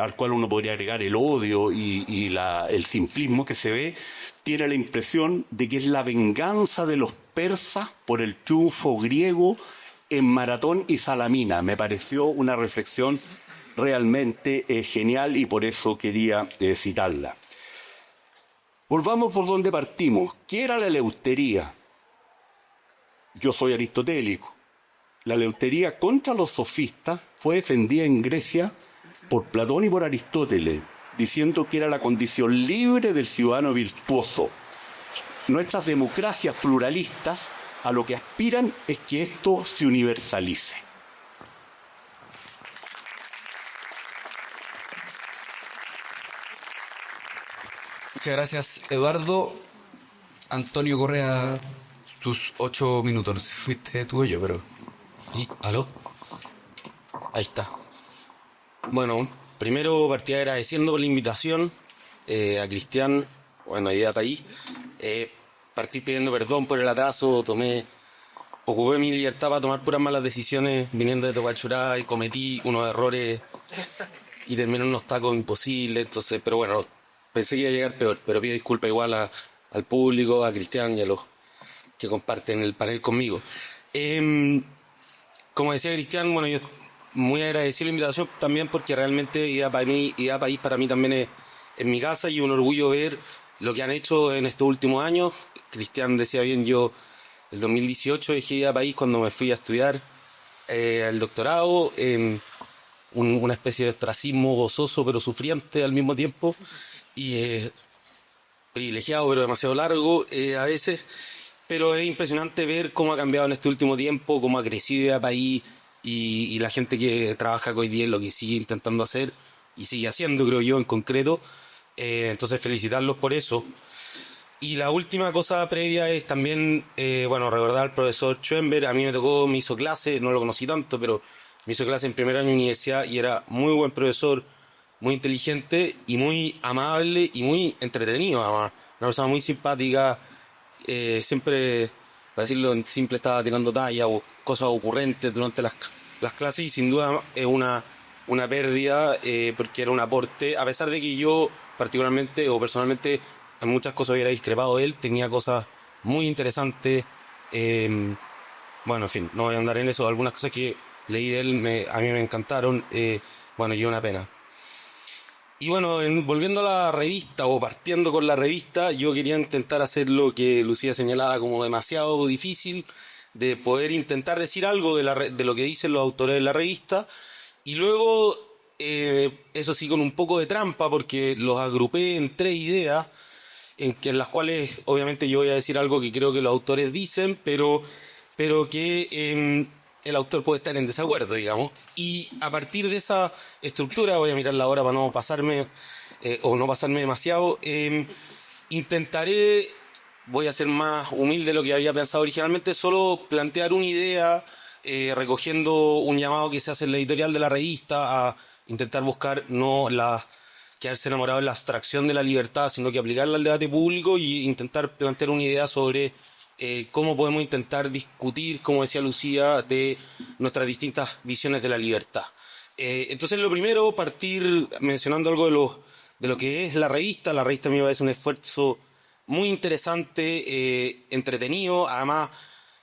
al cual uno podría agregar el odio y el simplismo que se ve, tiene la impresión de que es la venganza de los persas por el triunfo griego en Maratón y Salamina. Me pareció una reflexión realmente genial y por eso quería citarla. Volvamos por donde partimos. ¿Qué era la eleutería? Yo soy aristotélico. La eleutería contra los sofistas fue defendida en Grecia por Platón y por Aristóteles, diciendo que era la condición libre del ciudadano virtuoso. Nuestras democracias pluralistas a lo que aspiran es que esto se universalice. Muchas gracias, Eduardo. Antonio Correa, tus 8 minutos. Fuiste tú o yo, pero... ¿Aló? Ahí está. Bueno, primero partía agradeciendo por la invitación a Cristian, bueno, y a País. Partí pidiendo perdón por el atraso, ocupé mi libertad para tomar puras malas decisiones viniendo de Topachurá y cometí unos errores y terminé en unos tacos imposibles, entonces, pero bueno, pensé que iba a llegar peor, pero pido disculpas igual al público, a Cristian y a los que comparten el panel conmigo. Como decía Cristian, bueno, yo muy agradecido la invitación también porque realmente Idea País para mí también es mi casa y un orgullo ver lo que han hecho en estos últimos años. Cristian decía bien, yo el 2018 dejé Idea País cuando me fui a estudiar el doctorado, una especie de ostracismo gozoso pero sufriente al mismo tiempo y privilegiado pero demasiado largo a veces. Pero es impresionante ver cómo ha cambiado en este último tiempo, cómo ha crecido Idea País y la gente que trabaja hoy día lo que sigue intentando hacer y sigue haciendo, creo yo, en concreto. Entonces, felicitarlos por eso. Y la última cosa previa es también, recordar al profesor Schoenberg. A mí me hizo clase, no lo conocí tanto, pero me hizo clase en primer año de universidad y era muy buen profesor, muy inteligente y muy amable y muy entretenido, además. Una persona muy simpática. Siempre, para decirlo en simple, estaba tirando talla o cosas ocurrentes durante las clases y sin duda es una pérdida porque era un aporte, a pesar de que yo particularmente o personalmente en muchas cosas hubiera discrepado de él, tenía cosas muy interesantes. Bueno, en fin, no voy a andar en eso, algunas cosas que leí de él a mí me encantaron, y una pena. Y bueno, volviendo a la revista o partiendo con la revista, yo quería intentar hacer lo que Lucía señalaba como demasiado difícil, de poder intentar decir algo de lo que dicen los autores de la revista y luego, eso sí, con un poco de trampa porque los agrupé en 3 ideas en las cuales obviamente yo voy a decir algo que creo que los autores dicen, pero que el autor puede estar en desacuerdo, digamos. Y a partir de esa estructura, voy a mirar la hora para no pasarme o no pasarme demasiado, voy a ser más humilde de lo que había pensado originalmente, solo plantear una idea, recogiendo un llamado que se hace en la editorial de la revista a intentar buscar no quedarse enamorado de la abstracción de la libertad, sino que aplicarla al debate público y intentar plantear una idea sobre cómo podemos intentar discutir, como decía Lucía, de nuestras distintas visiones de la libertad. Entonces, lo primero, partir mencionando algo de lo que es la revista. La revista a mí me parece un esfuerzo muy interesante, entretenido, además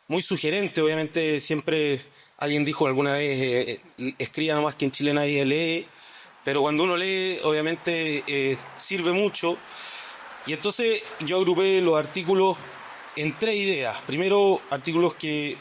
muy sugerente. Obviamente, siempre alguien dijo alguna vez, escriba nomás que en Chile nadie lee, pero cuando uno lee, obviamente sirve mucho. Y entonces yo agrupé los artículos en 3 ideas. Primero, artículos que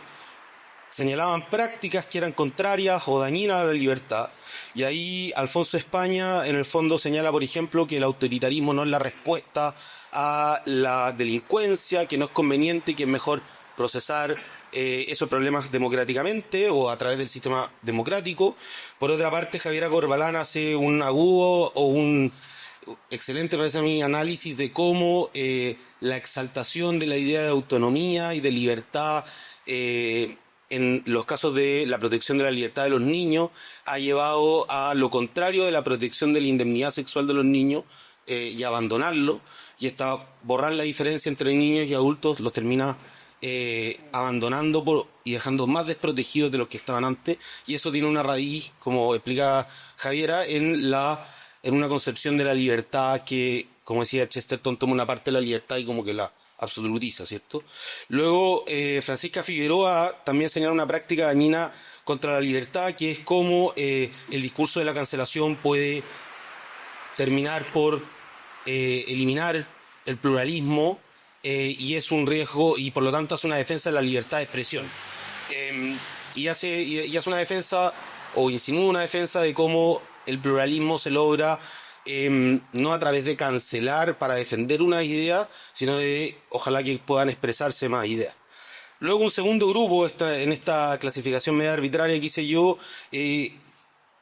señalaban prácticas que eran contrarias o dañinas a la libertad. Y ahí Alfonso España, en el fondo, señala, por ejemplo, que el autoritarismo no es la respuesta a la delincuencia, que no es conveniente y que es mejor procesar esos problemas democráticamente o a través del sistema democrático. Por otra parte, Javiera Corbalán hace un agudo o un excelente, parece a mí, análisis de cómo la exaltación de la idea de autonomía y de libertad en los casos de la protección de la libertad de los niños ha llevado a lo contrario de la protección de la indemnidad sexual de los niños y abandonarlo, y borrar la diferencia entre niños y adultos los termina abandonando y dejando más desprotegidos de los que estaban antes, y eso tiene una raíz, como explica Javiera, en una concepción de la libertad que, como decía Chesterton, toma una parte de la libertad y como que la absolutiza, ¿cierto? Luego, Francisca Figueroa también señala una práctica dañina contra la libertad, que es cómo el discurso de la cancelación puede terminar por eliminar el pluralismo, y es un riesgo, y por lo tanto hace una defensa de la libertad de expresión. Y hace una defensa, o insinúa una defensa de cómo el pluralismo se logra no a través de cancelar para defender una idea, sino de ojalá que puedan expresarse más ideas. Luego un segundo grupo en esta clasificación media arbitraria que hice yo,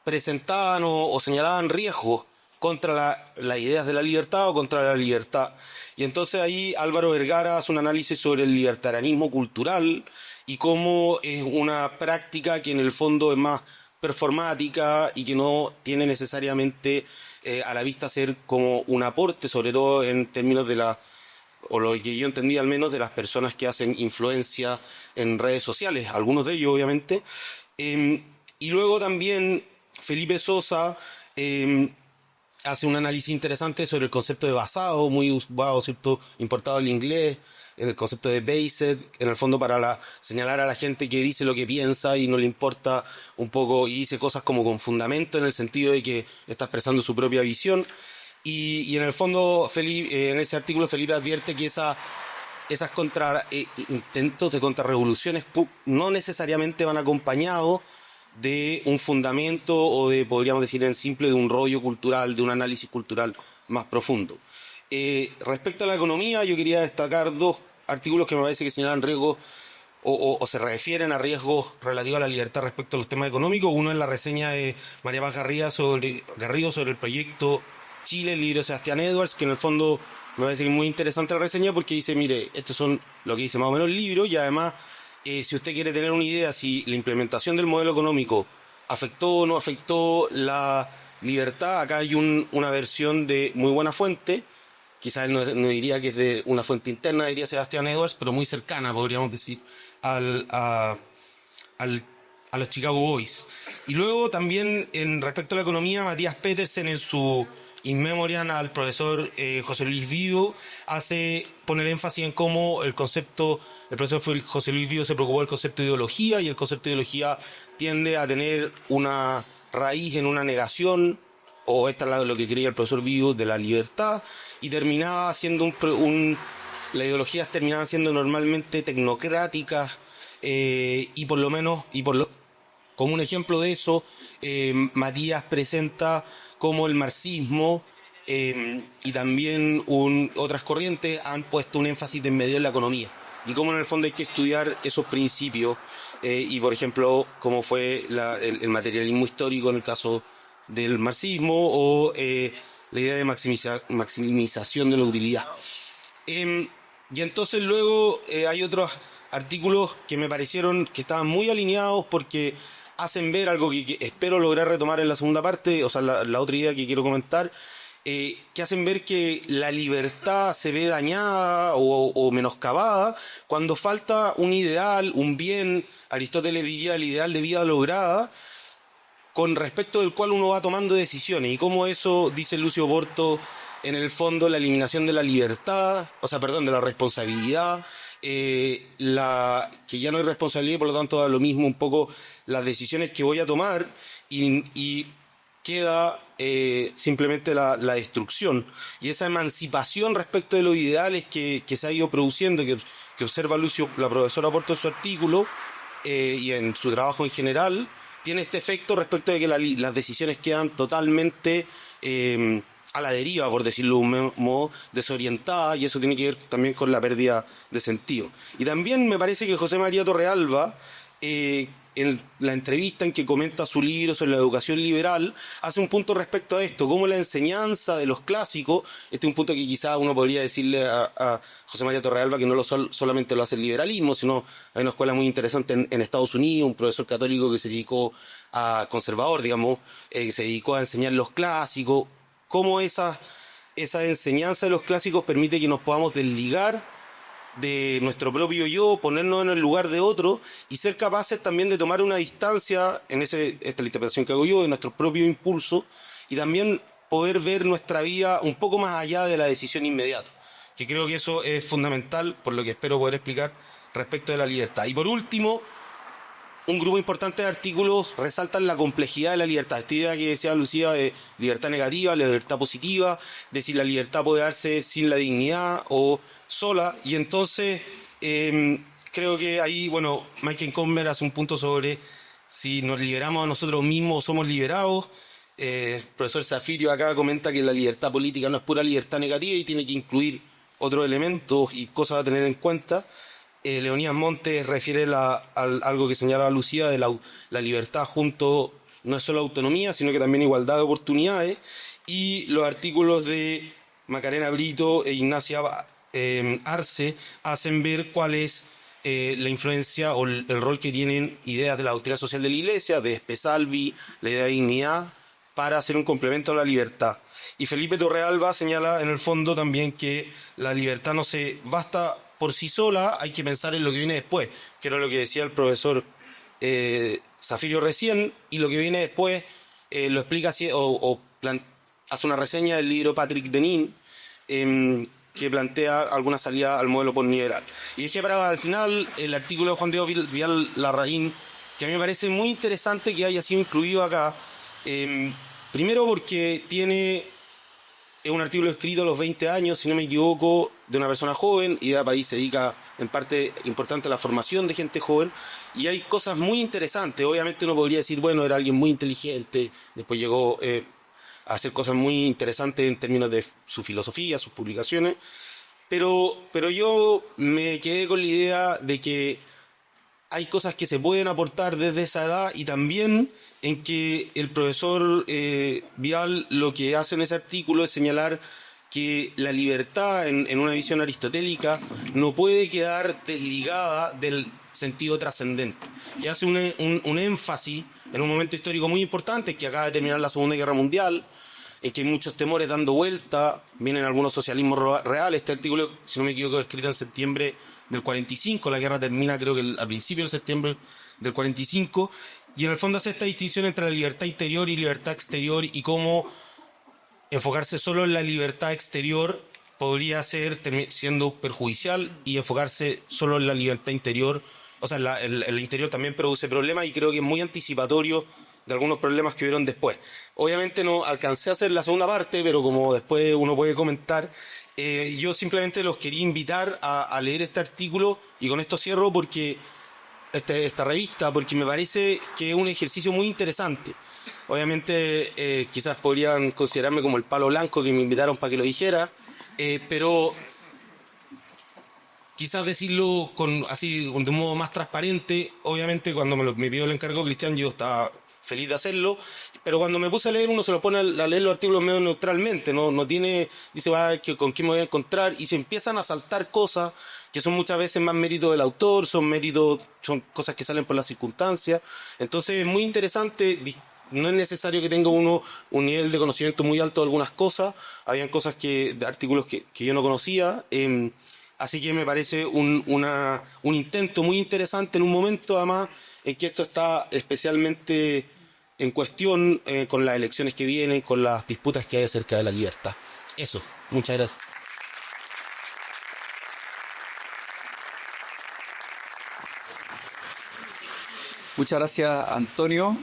presentaban o señalaban riesgos contra las ideas de la libertad o contra la libertad. Y entonces ahí Álvaro Vergara hace un análisis sobre el libertarianismo cultural y cómo es una práctica que en el fondo es más performática y que no tiene necesariamente a la vista ser como un aporte, sobre todo en términos de o lo que yo entendí al menos, de las personas que hacen influencia en redes sociales, algunos de ellos obviamente. Y luego también Felipe Sosa hace un análisis interesante sobre el concepto de basado, muy usado, ¿cierto?, importado del inglés, en el concepto de based, en el fondo para señalar a la gente que dice lo que piensa y no le importa un poco, y dice cosas como con fundamento, en el sentido de que está expresando su propia visión. Y en el fondo, en ese artículo, Felipe advierte que esas intentos de contrarrevoluciones no necesariamente van acompañados de un fundamento o podríamos decir en simple, de un rollo cultural, de un análisis cultural más profundo. Respecto a la economía, yo quería destacar dos artículos que me parece que señalan riesgos o se refieren a riesgos relativos a la libertad respecto a los temas económicos. Uno es la reseña de María Paz Garrido sobre el proyecto Chile, el libro de Sebastián Edwards, que en el fondo me parece que es muy interesante la reseña porque dice, mire, estos son lo que dice más o menos el libro, y además, si usted quiere tener una idea si la implementación del modelo económico afectó o no afectó la libertad, acá hay una versión de muy buena fuente. Quizás él no diría que es de una fuente interna, diría Sebastián Edwards, pero muy cercana, podríamos decir, a los Chicago Boys. Y luego también, respecto a la economía, Matías Petersen en su In Memoriam al profesor José Luis Vido pone el énfasis en cómo el profesor José Luis Vido se preocupó del concepto de ideología, y el concepto de ideología tiende a tener una raíz en una negación, o esta es lo que creía el profesor Vido, de la libertad, y terminaba siendo las ideologías terminaban siendo normalmente tecnocráticas, y como un ejemplo de eso, Matías presenta cómo el marxismo y también otras corrientes han puesto un énfasis en medio de la economía, y cómo en el fondo hay que estudiar esos principios, y por ejemplo cómo fue el materialismo histórico en el caso del marxismo, o la idea de maximización de la utilidad. Y entonces luego hay otros artículos que me parecieron que estaban muy alineados, porque hacen ver algo que espero lograr retomar en la segunda parte, o sea, la otra idea que quiero comentar, que hacen ver que la libertad se ve dañada o menoscabada cuando falta un ideal, un bien. Aristóteles diría el ideal de vida lograda, con respecto del cual uno va tomando decisiones, y cómo eso, dice Lucio Porto, en el fondo la eliminación de la libertad, de la responsabilidad, que ya no hay responsabilidad y por lo tanto da lo mismo un poco las decisiones que voy a tomar, y queda simplemente la destrucción. Y esa emancipación respecto de los ideales que se ha ido produciendo, que observa Lucio, la profesora Porto en su artículo, y en su trabajo en general, tiene este efecto respecto de que las decisiones quedan totalmente a la deriva, por decirlo de un modo, desorientadas, y eso tiene que ver también con la pérdida de sentido. Y también me parece que José María Torrealba, en la entrevista en que comenta su libro sobre la educación liberal, hace un punto respecto a esto, cómo la enseñanza de los clásicos, este es un punto que quizás uno podría decirle a José María Torrealba que no solamente lo hace el liberalismo, sino hay una escuela muy interesante en Estados Unidos, un profesor católico que se dedicó conservador, digamos, que se dedicó a enseñar los clásicos, cómo esa enseñanza de los clásicos permite que nos podamos desligar de nuestro propio yo, ponernos en el lugar de otro y ser capaces también de tomar una distancia, esta es la interpretación que hago yo, de nuestro propio impulso y también poder ver nuestra vida un poco más allá de la decisión inmediata, que creo que eso es fundamental, por lo que espero poder explicar respecto de la libertad. Y por último, un grupo importante de artículos resaltan la complejidad de la libertad. Esta idea que decía Lucía de libertad negativa, libertad positiva, de si la libertad puede darse sin la dignidad o sola. Y entonces creo que ahí, bueno, Michael Conver hace un punto sobre si nos liberamos a nosotros mismos o somos liberados. El profesor Zafirio acá comenta que la libertad política no es pura libertad negativa y tiene que incluir otros elementos y cosas a tener en cuenta. Leonidas Montes refiere algo que señalaba Lucía de la libertad junto, no es solo autonomía, sino que también igualdad de oportunidades. Y los artículos de Macarena Brito e Ignacia Arce hacen ver cuál es la influencia o el rol que tienen ideas de la doctrina social de la Iglesia, de Spesalvi, la idea de dignidad, para hacer un complemento a la libertad. Y Felipe Torrealba señala en el fondo también que la libertad no se basta por sí sola, hay que pensar en lo que viene después, que era lo que decía el profesor Zafirio recién, y lo que viene después lo explica así, hace una reseña del libro Patrick Deneen, que plantea alguna salida al modelo postliberal. Y dije para al final el artículo de Juan Diego Vial Larraín, que a mí me parece muy interesante que haya sido incluido acá, primero porque es un artículo escrito a los 20 años, si no me equivoco, de una persona joven, y Idea País se dedica en parte importante a la formación de gente joven, y hay cosas muy interesantes. Obviamente uno podría decir, bueno, era alguien muy inteligente, después llegó a hacer cosas muy interesantes en términos de su filosofía, sus publicaciones, pero yo me quedé con la idea de que hay cosas que se pueden aportar desde esa edad y también en que el profesor Vial lo que hace en ese artículo es señalar que la libertad en una visión aristotélica no puede quedar desligada del sentido trascendente. Y hace un énfasis en un momento histórico muy importante, que acaba de terminar la Segunda Guerra Mundial, en que hay muchos temores dando vuelta, vienen algunos socialismos reales. Este artículo, si no me equivoco, es escrito en septiembre del 45, la guerra termina creo que al principio de septiembre del 45, y en el fondo hace esta distinción entre la libertad interior y libertad exterior y cómo enfocarse solo en la libertad exterior podría ser siendo perjudicial y enfocarse solo en la libertad interior, o sea, el interior también produce problemas y creo que es muy anticipatorio de algunos problemas que hubieron después. Obviamente no alcancé a hacer la segunda parte, pero como después uno puede comentar, yo simplemente los quería invitar a leer este artículo y con esto cierro porque esta revista, porque me parece que es un ejercicio muy interesante. Obviamente quizás podrían considerarme como el palo blanco que me invitaron para que lo dijera, pero quizás decirlo así de un modo más transparente. Obviamente cuando me pidió el encargo Cristian yo estaba feliz de hacerlo, pero cuando me puse a leer uno se lo pone a leer los artículos medio neutralmente, no tiene, dice con quién me voy a encontrar y se empiezan a saltar cosas que son muchas veces más mérito del autor, son cosas que salen por las circunstancias. Entonces es muy interesante. No es necesario que tenga uno un nivel de conocimiento muy alto de algunas cosas. Habían cosas de artículos que yo no conocía. Así que me parece un intento muy interesante en un momento, además, en que esto está especialmente en cuestión con las elecciones que vienen, con las disputas que hay acerca de la libertad. Eso. Muchas gracias. Muchas gracias, Antonio.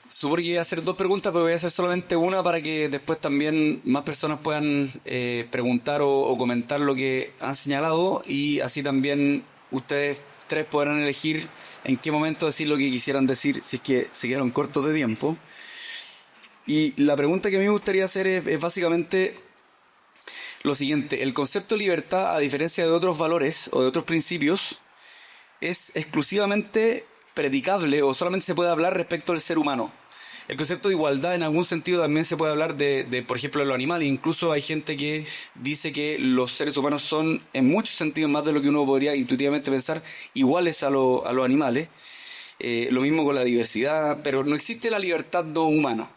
Supongo que voy a hacer dos preguntas, pero voy a hacer solamente una para que después también más personas puedan preguntar o comentar lo que han señalado y así también ustedes tres podrán elegir en qué momento decir lo que quisieran decir si es que se quedaron cortos de tiempo. Y la pregunta que a mí me gustaría hacer es básicamente lo siguiente. El concepto de libertad, a diferencia de otros valores o de otros principios, es exclusivamente predicable o solamente se puede hablar respecto al ser humano. El concepto de igualdad en algún sentido también se puede hablar de por ejemplo, de los animales. Incluso hay gente que dice que los seres humanos son, en muchos sentidos, más de lo que uno podría intuitivamente pensar, iguales a los animales. Lo mismo con la diversidad, pero no existe la libertad no humana.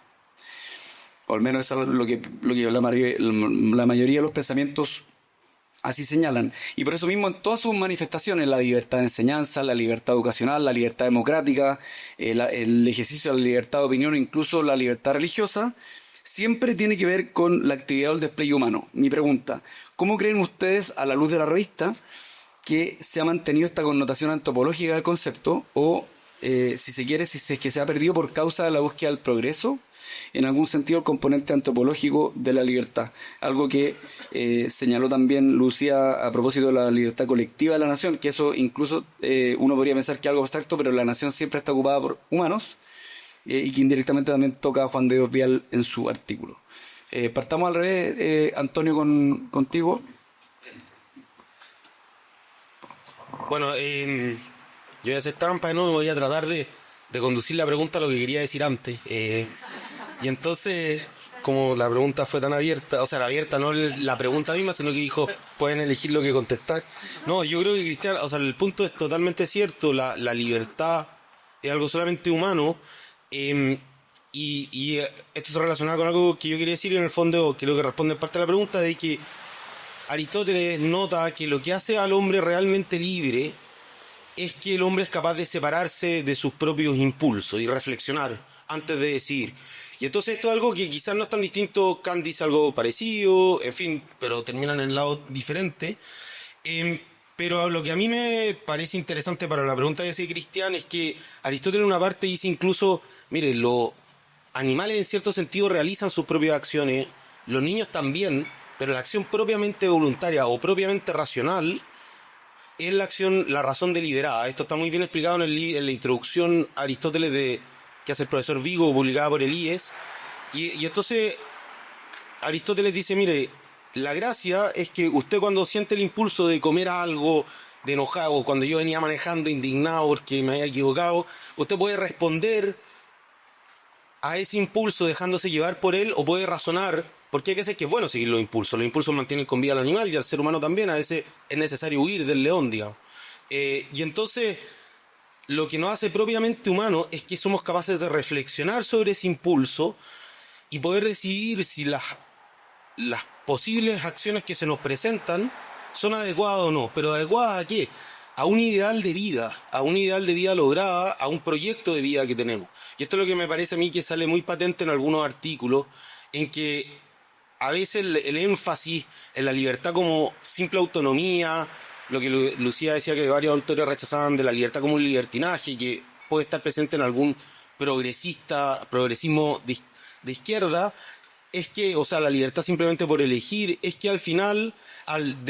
O al menos eso es lo que la mayoría de los pensamientos así señalan. Y por eso mismo en todas sus manifestaciones, la libertad de enseñanza, la libertad educacional, la libertad democrática, el ejercicio de la libertad de opinión, incluso la libertad religiosa, siempre tiene que ver con la actividad o el despliegue humano. Mi pregunta, ¿cómo creen ustedes, a la luz de la revista, que se ha mantenido esta connotación antropológica del concepto? O, si se quiere, si es que se ha perdido por causa de la búsqueda del progreso, en algún sentido el componente antropológico de la libertad, algo que señaló también Lucía a propósito de la libertad colectiva de la nación, que eso incluso uno podría pensar que es algo abstracto, pero la nación siempre está ocupada por humanos, y que indirectamente también toca a Juan de Dios Vial en su artículo. Partamos al revés, Antonio, contigo. Bueno, yo voy a hacer trampa de nuevo, voy a tratar de conducir la pregunta a lo que quería decir antes. Y entonces, como la pregunta fue tan abierta, o sea, la abierta no la pregunta misma, sino que dijo, pueden elegir lo que contestar. No, yo creo que Cristian, o sea, el punto es totalmente cierto, la libertad es algo solamente humano, y esto se relaciona con algo que yo quería decir, en el fondo, creo que responde en parte a la pregunta, de que Aristóteles nota que lo que hace al hombre realmente libre es que el hombre es capaz de separarse de sus propios impulsos y reflexionar antes de decidir. Y entonces esto es algo que quizás no es tan distinto, Kant dice algo parecido, en fin, pero terminan en lados diferentes. Pero lo que a mí me parece interesante para la pregunta que hace Cristian es que Aristóteles en una parte dice incluso, mire, los animales en cierto sentido realizan sus propias acciones, los niños también, pero la acción propiamente voluntaria o propiamente racional es la acción, la razón deliberada. Esto está muy bien explicado en la introducción a Aristóteles que hace el profesor Vigo, publicada por el IES. Y entonces Aristóteles dice, mire, la gracia es que usted cuando siente el impulso de comer algo, de enojado, cuando yo venía manejando indignado porque me había equivocado, usted puede responder a ese impulso dejándose llevar por él, o puede razonar, porque hay veces que es bueno seguir los impulsos mantienen con vida al animal y al ser humano también, a veces es necesario huir del león, digamos. Y entonces, lo que nos hace propiamente humano es que somos capaces de reflexionar sobre ese impulso y poder decidir si las posibles acciones que se nos presentan son adecuadas o no. ¿Pero adecuadas a qué? A un ideal de vida lograda, a un proyecto de vida que tenemos. Y esto es lo que me parece a mí que sale muy patente en algunos artículos, en que a veces el énfasis en la libertad como simple autonomía, lo que Lucía decía que varios autores rechazaban de la libertad como un libertinaje, que puede estar presente en algún progresismo de izquierda, es que, o sea, la libertad simplemente por elegir, es que al final, al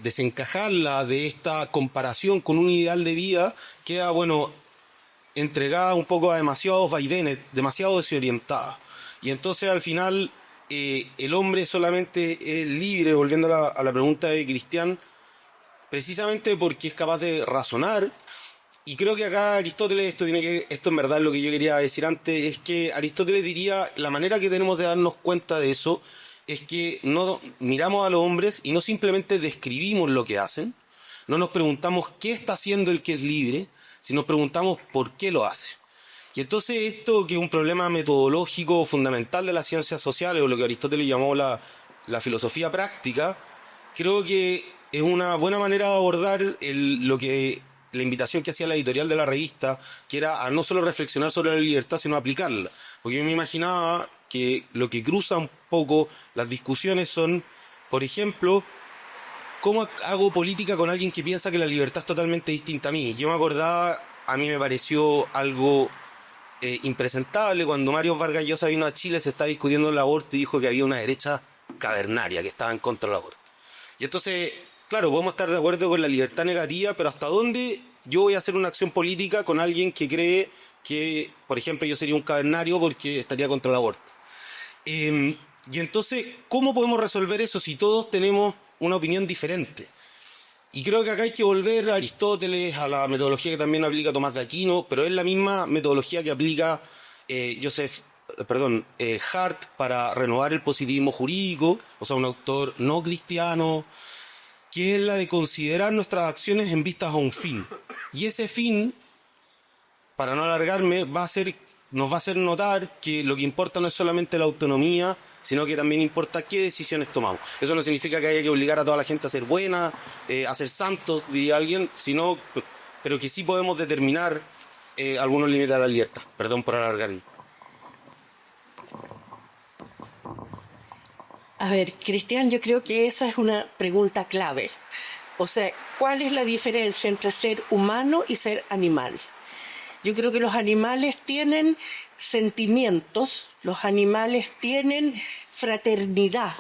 desencajarla de esta comparación con un ideal de vida, queda, bueno, entregada un poco a demasiados vaivenes, demasiado desorientada. Y entonces al final el hombre solamente es libre, volviendo a la pregunta de Cristian, precisamente porque es capaz de razonar. Y creo que acá Aristóteles, esto en verdad es lo que yo quería decir antes, es que Aristóteles diría, la manera que tenemos de darnos cuenta de eso es que no miramos a los hombres y no simplemente describimos lo que hacen, no nos preguntamos qué está haciendo el que es libre, sino nos preguntamos por qué lo hace. Y entonces esto, que es un problema metodológico fundamental de las ciencias sociales, o lo que Aristóteles llamó la filosofía práctica, creo que es una buena manera de abordar la invitación que hacía la editorial de la revista, que era a no solo reflexionar sobre la libertad, sino aplicarla. Porque yo me imaginaba que lo que cruza un poco las discusiones son, por ejemplo, ¿cómo hago política con alguien que piensa que la libertad es totalmente distinta a mí? Yo me acordaba, a mí me pareció algo impresentable cuando Mario Vargas Llosa vino a Chile, se estaba discutiendo el aborto y dijo que había una derecha cavernaria que estaba en contra del aborto. Y entonces, claro, podemos estar de acuerdo con la libertad negativa, pero ¿hasta dónde yo voy a hacer una acción política con alguien que cree que, por ejemplo, yo sería un cavernario porque estaría contra el aborto? Y entonces, ¿cómo podemos resolver eso si todos tenemos una opinión diferente? Y creo que acá hay que volver a Aristóteles, a la metodología que también aplica Tomás de Aquino, pero es la misma metodología que aplica Hart para renovar el positivismo jurídico, o sea, un autor no cristiano, que es la de considerar nuestras acciones en vistas a un fin. Y ese fin, para no alargarme, va a ser nos va a hacer notar que lo que importa no es solamente la autonomía, sino que también importa qué decisiones tomamos. Eso no significa que haya que obligar a toda la gente a ser buena, a ser santos, diría alguien, sino, pero que sí podemos determinar algunos límites a la libertad. Perdón por alargar. A ver, Cristian, yo creo que esa es una pregunta clave. O sea, ¿cuál es la diferencia entre ser humano y ser animal? Yo creo que los animales tienen sentimientos, los animales tienen fraternidad.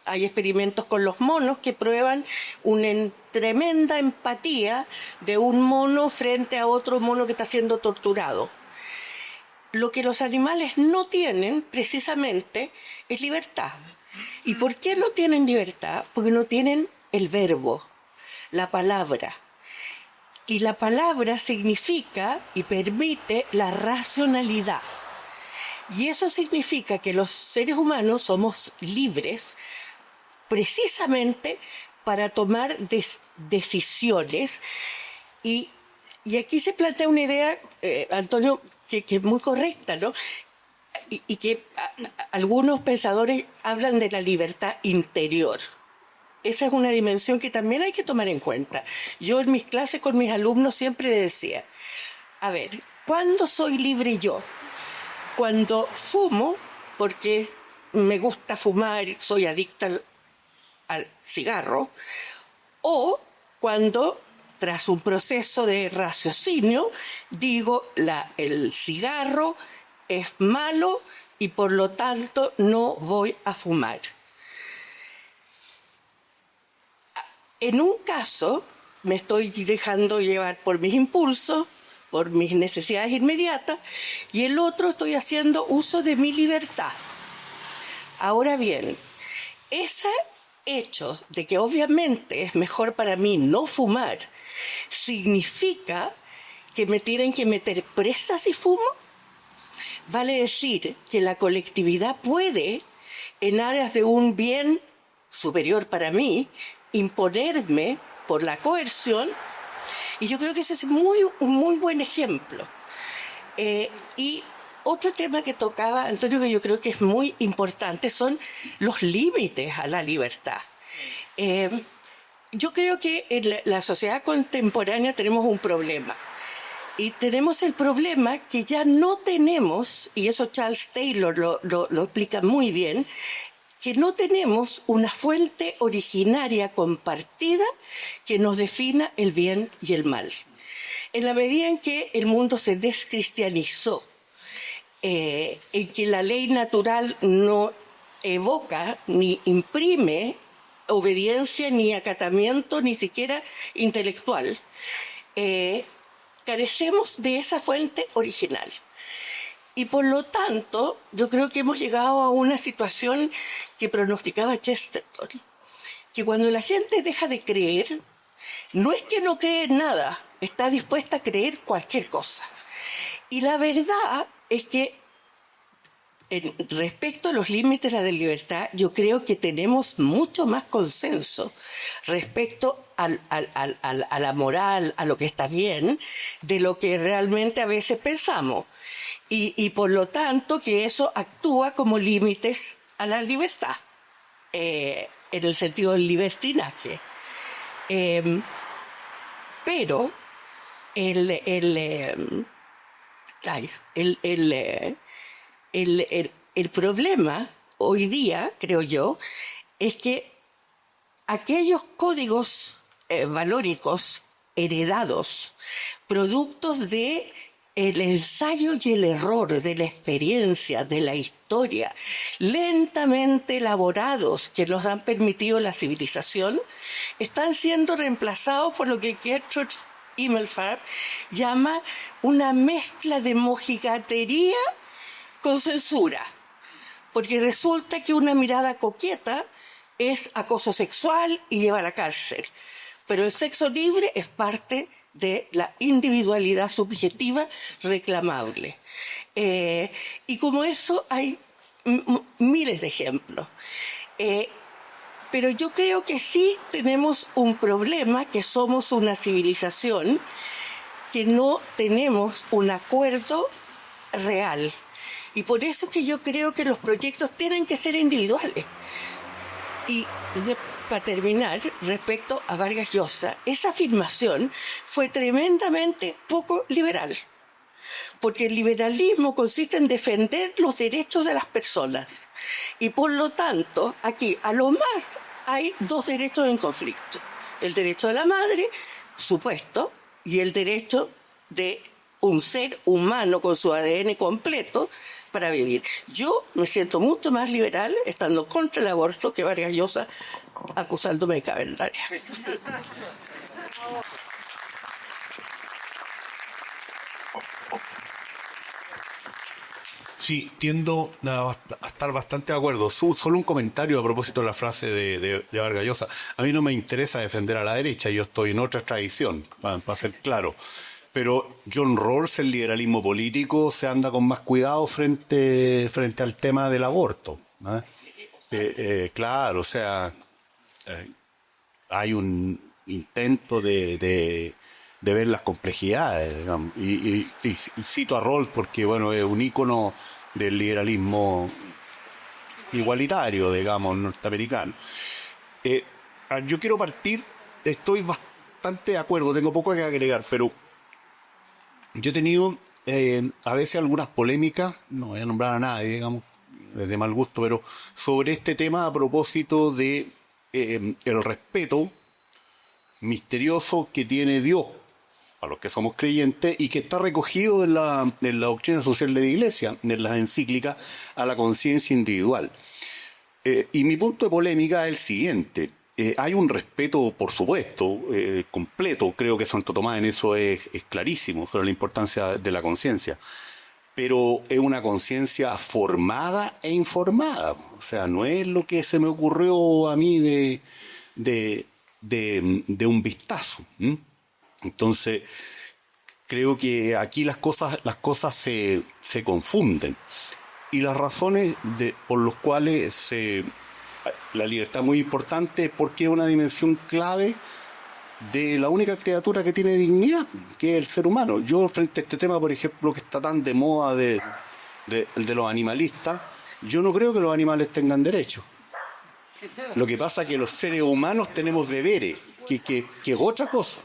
Hay experimentos con los monos que prueban una tremenda empatía de un mono frente a otro mono que está siendo torturado. Lo que los animales no tienen, precisamente, es libertad. ¿Y por qué no tienen libertad? Porque no tienen el verbo, la palabra. Y la palabra significa y permite la racionalidad. Y eso significa que los seres humanos somos libres precisamente para tomar decisiones. Y aquí se plantea una idea, Antonio, que es muy correcta, ¿no? Y que algunos pensadores hablan de la libertad interior. Esa es una dimensión que también hay que tomar en cuenta. Yo en mis clases con mis alumnos siempre les decía, a ver, ¿cuándo soy libre yo? Cuando fumo, porque me gusta fumar, soy adicta al cigarro, o cuando, tras un proceso de raciocinio, digo, el cigarro es malo y por lo tanto no voy a fumar. En un caso me estoy dejando llevar por mis impulsos, por mis necesidades inmediatas, y el otro estoy haciendo uso de mi libertad. Ahora bien, ese hecho de que obviamente es mejor para mí no fumar, ¿significa que me tienen que meter presa si fumo? Vale decir que la colectividad puede, en áreas de un bien superior para mí, imponerme por la coerción, y yo creo que ese es un muy buen ejemplo. Y otro tema que tocaba Antonio, que yo creo que es muy importante, son los límites a la libertad. Yo creo que en la sociedad contemporánea tenemos un problema. Y tenemos el problema que ya no tenemos, y eso Charles Taylor lo explica muy bien, que no tenemos una fuente originaria compartida que nos defina el bien y el mal. En la medida en que el mundo se descristianizó, en que la ley natural no evoca ni imprime obediencia ni acatamiento, ni siquiera intelectual, carecemos de esa fuente original. Y por lo tanto, yo creo que hemos llegado a una situación que pronosticaba Chesterton, que cuando la gente deja de creer, no es que no cree en nada, está dispuesta a creer cualquier cosa. Y la verdad es que, respecto a los límites de la libertad, yo creo que tenemos mucho más consenso respecto a la moral, a lo que está bien, de lo que realmente a veces pensamos. Y por lo tanto que eso actúa como límites a la libertad, en el sentido del libertinaje. Pero el problema hoy día, creo yo, es que aquellos códigos valóricos heredados, productos de el ensayo y el error de la experiencia, de la historia, lentamente elaborados que nos han permitido la civilización, están siendo reemplazados por lo que Gertrude Himmelfarb llama una mezcla de mojigatería con censura. Porque resulta que una mirada coqueta es acoso sexual y lleva a la cárcel. Pero el sexo libre es parte de la individualidad subjetiva reclamable. Y como eso hay miles de ejemplos. Pero yo creo que sí tenemos un problema, que somos una civilización que no tenemos un acuerdo real. Y por eso es que yo creo que los proyectos tienen que ser individuales. Y para terminar, respecto a Vargas Llosa, esa afirmación fue tremendamente poco liberal. Porque el liberalismo consiste en defender los derechos de las personas. Y por lo tanto, aquí a lo más hay dos derechos en conflicto. El derecho de la madre, supuesto, y el derecho de un ser humano con su ADN completo para vivir. Yo me siento mucho más liberal estando contra el aborto que Vargas Llosa acusándome de cavernaria. Sí, tiendo a estar bastante de acuerdo. Solo un comentario a propósito de la frase de Vargas Llosa. A mí no me interesa defender a la derecha, yo estoy en otra tradición, para ser claro. Pero John Rawls, el liberalismo político, se anda con más cuidado frente al tema del aborto, ¿no? Claro, o sea, hay un intento de ver las complejidades, digamos. Y cito a Rawls porque, bueno, es un ícono del liberalismo igualitario, digamos, norteamericano. Yo quiero partir, estoy bastante de acuerdo, tengo poco que agregar, pero yo he tenido a veces algunas polémicas, no voy a nombrar a nadie, digamos, de mal gusto, pero sobre este tema a propósito de el respeto misterioso que tiene Dios a los que somos creyentes y que está recogido en la doctrina social de la Iglesia, en las encíclicas, a la conciencia individual. Y mi punto de polémica es el siguiente. Hay un respeto, por supuesto, completo, creo que Santo Tomás en eso es clarísimo, sobre la importancia de la conciencia, pero es una conciencia formada e informada, o sea, no es lo que se me ocurrió a mí de un vistazo. Entonces, creo que aquí las cosas se confunden, y las razones por las cuales la libertad es muy importante porque es una dimensión clave de la única criatura que tiene dignidad, que es el ser humano. Yo, frente a este tema, por ejemplo, que está tan de moda de los animalistas, yo no creo que los animales tengan derechos. Lo que pasa es que los seres humanos tenemos deberes, que es otra cosa.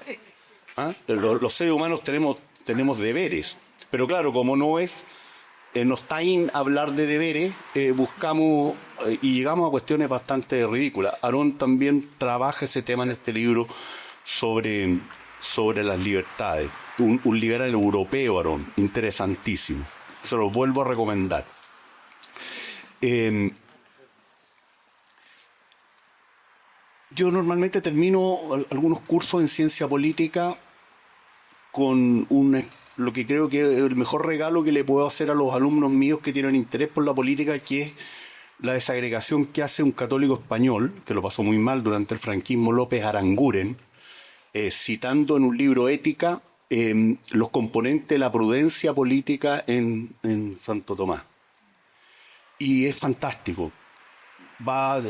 Los seres humanos tenemos deberes, pero claro, como no está in hablar de deberes, buscamos y llegamos a cuestiones bastante ridículas. Aarón también trabaja ese tema en este libro sobre las libertades. Un liberal europeo, Aarón, interesantísimo. Se lo vuelvo a recomendar. Yo normalmente termino algunos cursos en ciencia política con lo que creo que es el mejor regalo que le puedo hacer a los alumnos míos que tienen interés por la política, que es la desagregación que hace un católico español, que lo pasó muy mal durante el franquismo, López Aranguren, citando en un libro Ética los componentes de la prudencia política en Santo Tomás. Y es fantástico. Va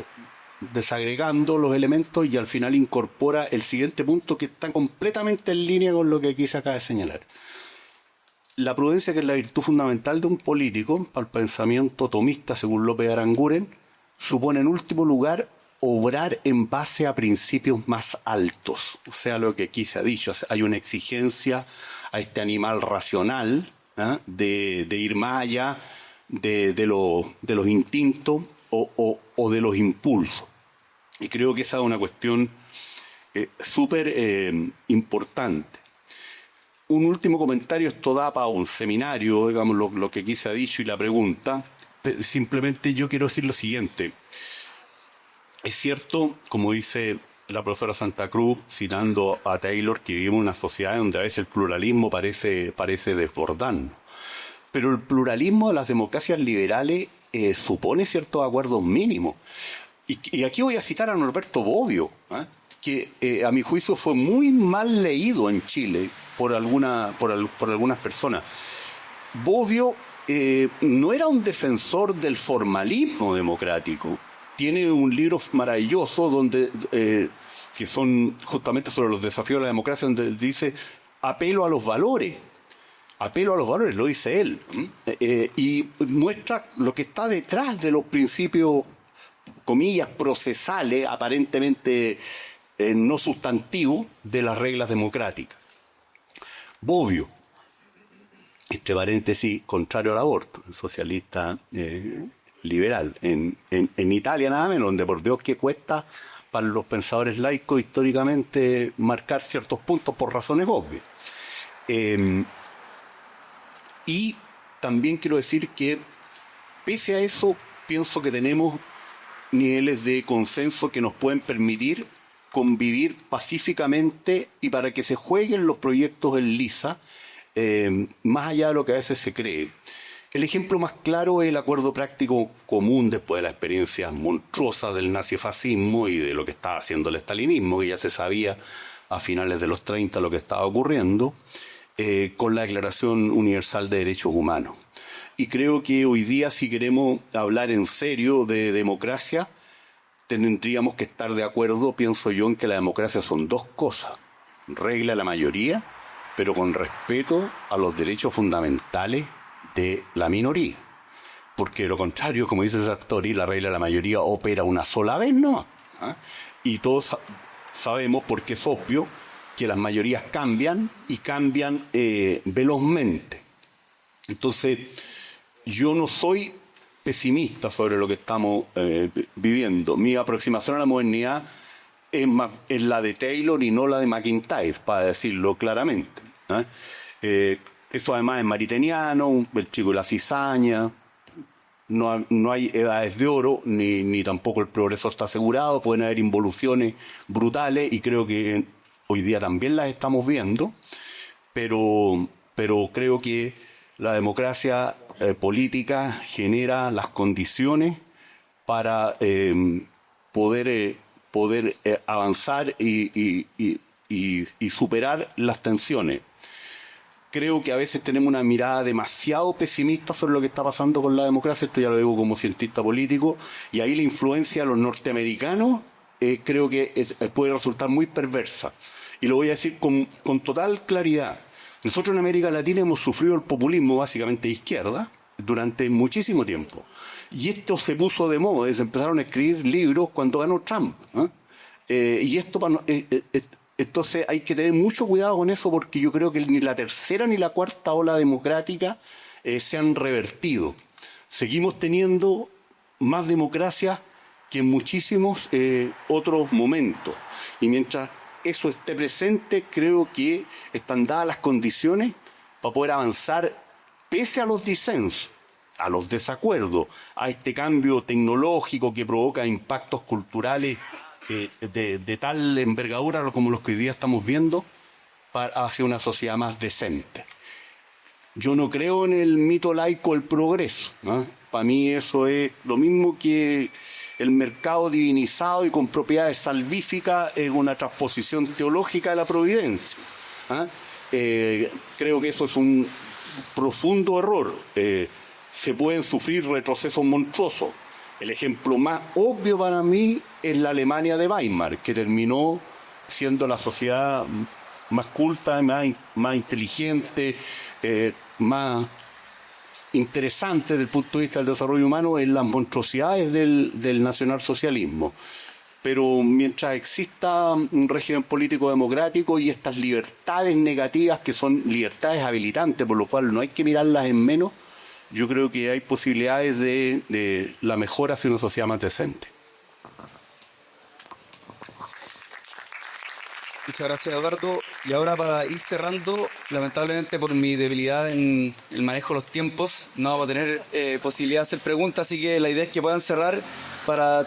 desagregando los elementos y al final incorpora el siguiente punto que está completamente en línea con lo que aquí se acaba de señalar. La prudencia, que es la virtud fundamental de un político, para el pensamiento tomista según López Aranguren, supone en último lugar obrar en base a principios más altos. O sea, lo que aquí se ha dicho, hay una exigencia a este animal racional, de ir más allá de los instintos o de los impulsos. Y creo que esa es una cuestión súper importante. Un último comentario, esto da para un seminario, digamos, lo que aquí se ha dicho y la pregunta. Simplemente yo quiero decir lo siguiente. Es cierto, como dice la profesora Santa Cruz, citando a Taylor, que vivimos en una sociedad donde a veces el pluralismo parece desbordarnos. Pero el pluralismo de las democracias liberales supone ciertos acuerdos mínimos. Y aquí voy a citar a Norberto Bobbio, que a mi juicio fue muy mal leído en Chile por algunas personas. Bobbio no era un defensor del formalismo democrático. Tiene un libro maravilloso que son justamente sobre los desafíos de la democracia, donde dice apelo a los valores apelo a los valores, lo dice él, y muestra lo que está detrás de los principios, comillas, procesales, aparentemente no sustantivos, de las reglas democráticas. Bobbio, entre paréntesis, contrario al aborto, socialista liberal, en Italia nada menos, donde por Dios que cuesta para los pensadores laicos históricamente marcar ciertos puntos por razones obvias. Y también quiero decir que, pese a eso, pienso que tenemos niveles de consenso que nos pueden permitir convivir pacíficamente y para que se jueguen los proyectos en lisa, más allá de lo que a veces se cree. El ejemplo más claro es el acuerdo práctico común después de las experiencias monstruosas del nazifascismo y de lo que estaba haciendo el estalinismo, que ya se sabía a finales de los 30 lo que estaba ocurriendo, con la Declaración Universal de Derechos Humanos. Y creo que hoy día, si queremos hablar en serio de democracia, tendríamos que estar de acuerdo, pienso yo, en que la democracia son dos cosas: regla la mayoría, pero con respeto a los derechos fundamentales de la minoría. Porque de lo contrario, como dice Sartori, la regla de la mayoría opera una sola vez, ¿no? Y todos sabemos, porque es obvio, que las mayorías cambian y cambian velozmente. Entonces, yo no soy pesimista sobre lo que estamos viviendo. Mi aproximación a la modernidad es la de Taylor y no la de McIntyre, para decirlo claramente. Esto además es mariteniano, el chico de la cizaña, no hay edades de oro, ni tampoco el progreso está asegurado, pueden haber involuciones brutales y creo que hoy día también las estamos viendo, pero creo que la democracia política genera las condiciones para poder avanzar y superar las tensiones. Creo que a veces tenemos una mirada demasiado pesimista sobre lo que está pasando con la democracia, esto ya lo digo como cientista político, y ahí la influencia de los norteamericanos creo que puede resultar muy perversa. Y lo voy a decir con total claridad. Nosotros en América Latina hemos sufrido el populismo básicamente de izquierda durante muchísimo tiempo. Y esto se puso de moda, se empezaron a escribir libros cuando ganó Trump. Y esto entonces hay que tener mucho cuidado con eso, porque yo creo que ni la tercera ni la cuarta ola democrática se han revertido. Seguimos teniendo más democracia que en muchísimos otros momentos. Y mientras eso esté presente, creo que están dadas las condiciones para poder avanzar pese a los disensos, a los desacuerdos, a este cambio tecnológico que provoca impactos culturales de tal envergadura como los que hoy día estamos viendo, hacia una sociedad más decente. Yo no creo en el mito laico del progreso, ¿no? Para mí eso es lo mismo que el mercado divinizado y con propiedades salvíficas es una transposición teológica de la providencia. Creo que eso es un profundo error. Se pueden sufrir retrocesos monstruosos. El ejemplo más obvio para mí es la Alemania de Weimar, que terminó siendo la sociedad más culta, más inteligente, más interesante desde el punto de vista del desarrollo humano en las monstruosidades del nacionalsocialismo. Pero mientras exista un régimen político democrático y estas libertades negativas, que son libertades habilitantes, por lo cual no hay que mirarlas en menos, yo creo que hay posibilidades de la mejora hacia una sociedad más decente. Muchas gracias, Eduardo. Y ahora, para ir cerrando, lamentablemente por mi debilidad en el manejo de los tiempos, no vamos a tener posibilidad de hacer preguntas, así que la idea es que puedan cerrar para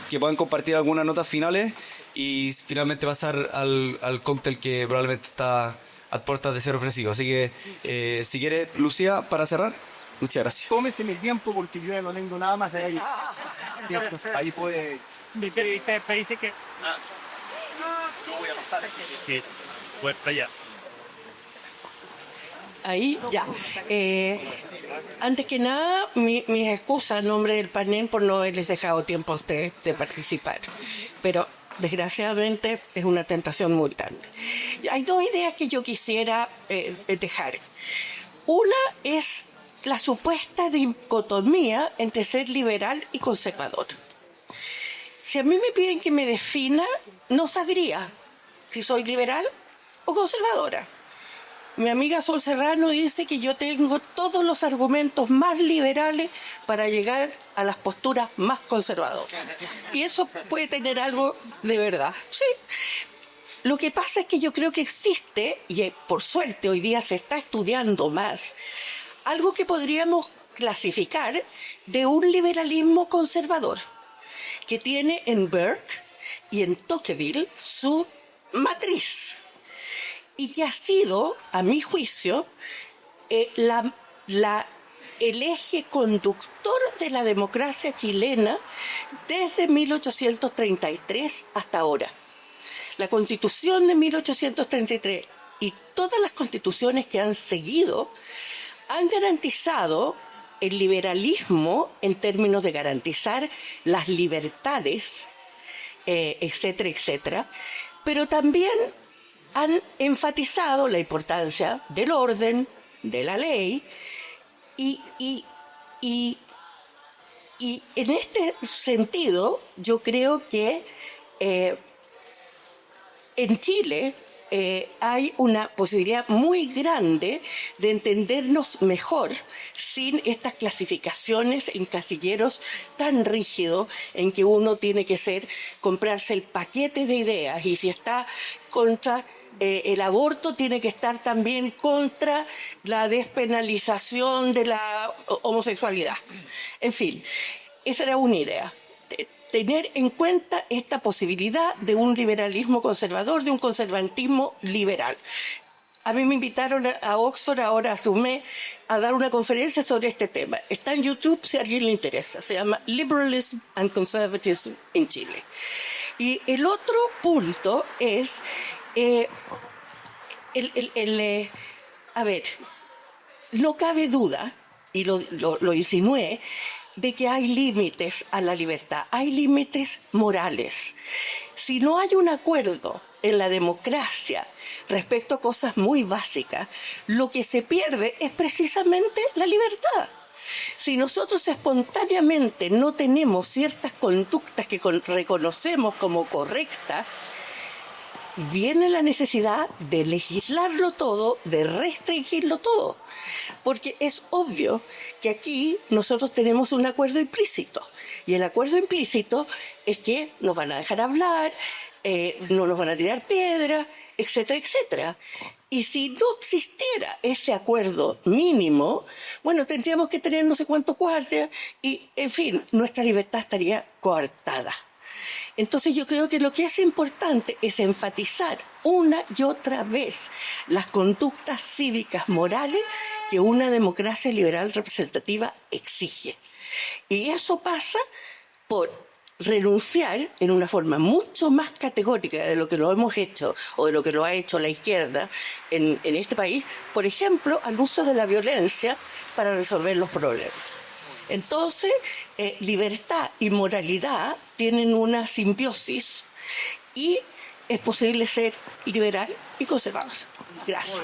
que puedan compartir algunas notas finales y finalmente pasar al cóctel que probablemente está a puertas de ser ofrecido. Así que, si quiere, Lucía, para cerrar. Muchas gracias. Tómese mi tiempo porque yo ya no tengo nada más de ahí. Ahí puede... Parece que... Yo voy a pasar. que voy para allá. Ahí, ya. Antes que nada, mis excusas en nombre del panel por no haberles dejado tiempo a ustedes de participar. Pero, desgraciadamente, es una tentación muy grande. Hay dos ideas que yo quisiera dejar. Una es la supuesta dicotomía entre ser liberal y conservador. Si a mí me piden que me defina, no sabría si soy liberal o conservadora. Mi amiga Sol Serrano dice que yo tengo todos los argumentos más liberales para llegar a las posturas más conservadoras. Y eso puede tener algo de verdad. Sí. Lo que pasa es que yo creo que existe, y por suerte hoy día se está estudiando más, algo que podríamos clasificar de un liberalismo conservador, que tiene en Burke y en Tocqueville su matriz, y que ha sido, a mi juicio, el eje conductor de la democracia chilena desde 1833 hasta ahora. La Constitución de 1833 y todas las constituciones que han seguido han garantizado el liberalismo en términos de garantizar las libertades, etcétera, etcétera, pero también han enfatizado la importancia del orden, de la ley, y en este sentido yo creo que en Chile hay una posibilidad muy grande de entendernos mejor sin estas clasificaciones en casilleros tan rígidos en que uno tiene que comprarse el paquete de ideas, y si está contra el aborto tiene que estar también contra la despenalización de la homosexualidad. En fin, esa era una idea. Tener en cuenta esta posibilidad de un liberalismo conservador, de un conservatismo liberal. A mí me invitaron a Oxford, ahora a SUME, a dar una conferencia sobre este tema. Está en YouTube si a alguien le interesa. Se llama Liberalism and Conservatism in Chile. Y el otro punto es, a ver, no cabe duda, y lo insinué, de que hay límites a la libertad, hay límites morales. Si no hay un acuerdo en la democracia respecto a cosas muy básicas, lo que se pierde es precisamente la libertad. Si nosotros espontáneamente no tenemos ciertas conductas que reconocemos como correctas, viene la necesidad de legislarlo todo, de restringirlo todo, porque es obvio que aquí nosotros tenemos un acuerdo implícito, y el acuerdo implícito es que nos van a dejar hablar, no nos van a tirar piedra, etcétera, etcétera. Y si no existiera ese acuerdo mínimo, bueno, tendríamos que tener no sé cuántos guardias y, en fin, nuestra libertad estaría coartada. Entonces yo creo que lo que es importante es enfatizar una y otra vez las conductas cívicas morales que una democracia liberal representativa exige. Y eso pasa por renunciar en una forma mucho más categórica de lo que lo hemos hecho o de lo que lo ha hecho la izquierda en este país, por ejemplo, al uso de la violencia para resolver los problemas. Entonces, libertad y moralidad tienen una simbiosis y es posible ser liberal y conservador. Gracias.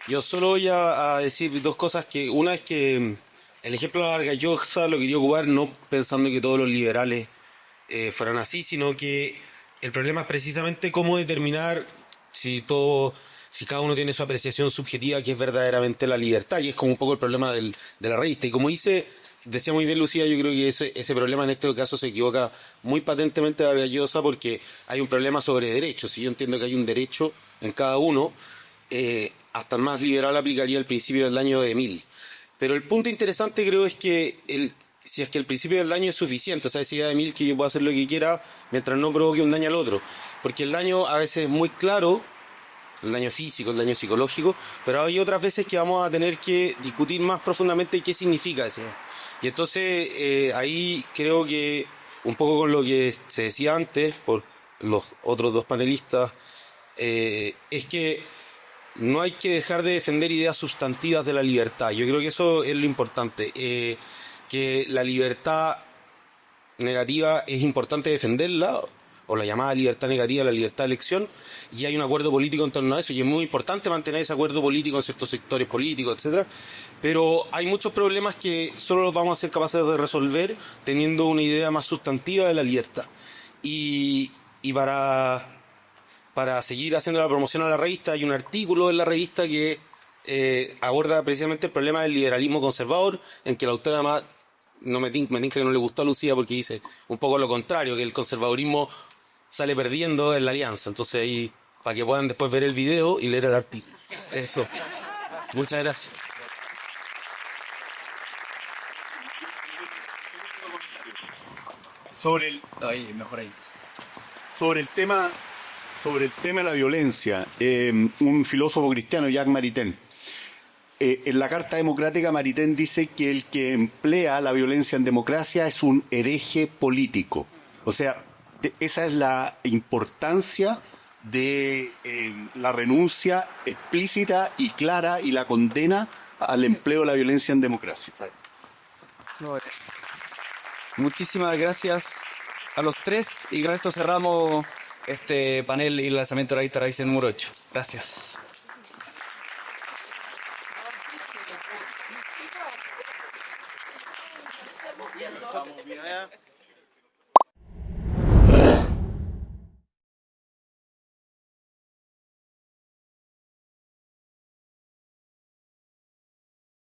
Yo solo voy a decir dos cosas. Una es que el ejemplo de Vargas Llosa lo quería ocupar no pensando que todos los liberales fueran así, sino que el problema es precisamente cómo determinar si cada uno tiene su apreciación subjetiva, que es verdaderamente la libertad, y es como un poco el problema de la revista. Y como decía muy bien Lucía, yo creo que ese problema en este caso se equivoca muy patentemente Vargas Llosa, porque hay un problema sobre derechos. Si yo entiendo que hay un derecho en cada uno, hasta el más liberal aplicaría el principio del daño de Mill. Pero el punto interesante creo es que si es que el principio del daño es suficiente, o sea, esa idea de Mill que yo puedo hacer lo que quiera mientras no provoque un daño al otro, porque el daño a veces es muy claro, el daño físico, el daño psicológico, pero hay otras veces que vamos a tener que discutir más profundamente qué significa ese. Y entonces ahí creo que un poco con lo que se decía antes por los otros dos panelistas, es que no hay que dejar de defender ideas sustantivas de la libertad. Yo creo que eso es lo importante, que la libertad negativa es importante defenderla, o la llamada libertad negativa, la libertad de elección, y hay un acuerdo político en torno a eso, y es muy importante mantener ese acuerdo político en ciertos sectores políticos, etcétera. Pero hay muchos problemas que solo los vamos a ser capaces de resolver teniendo una idea más sustantiva de la libertad. Y para seguir haciendo la promoción a la revista, hay un artículo en la revista que aborda precisamente el problema del liberalismo conservador, en que la autora más me tinca que no le gustó a Lucía porque dice un poco lo contrario, que el conservadurismo sale perdiendo en la alianza. Entonces ahí, para que puedan después ver el video y leer el artículo. Eso. Muchas gracias. Sobre el, Ahí, mejor ahí. sobre el tema de la violencia, un filósofo cristiano, Jacques Maritain, en la Carta Democrática, Maritain dice que el que emplea la violencia en democracia es un hereje político. O sea, esa es la importancia de la renuncia explícita y clara y la condena al empleo de la violencia en democracia. Muchísimas gracias a los tres y con esto cerramos este panel y el lanzamiento de la lista raíz número 8. Gracias.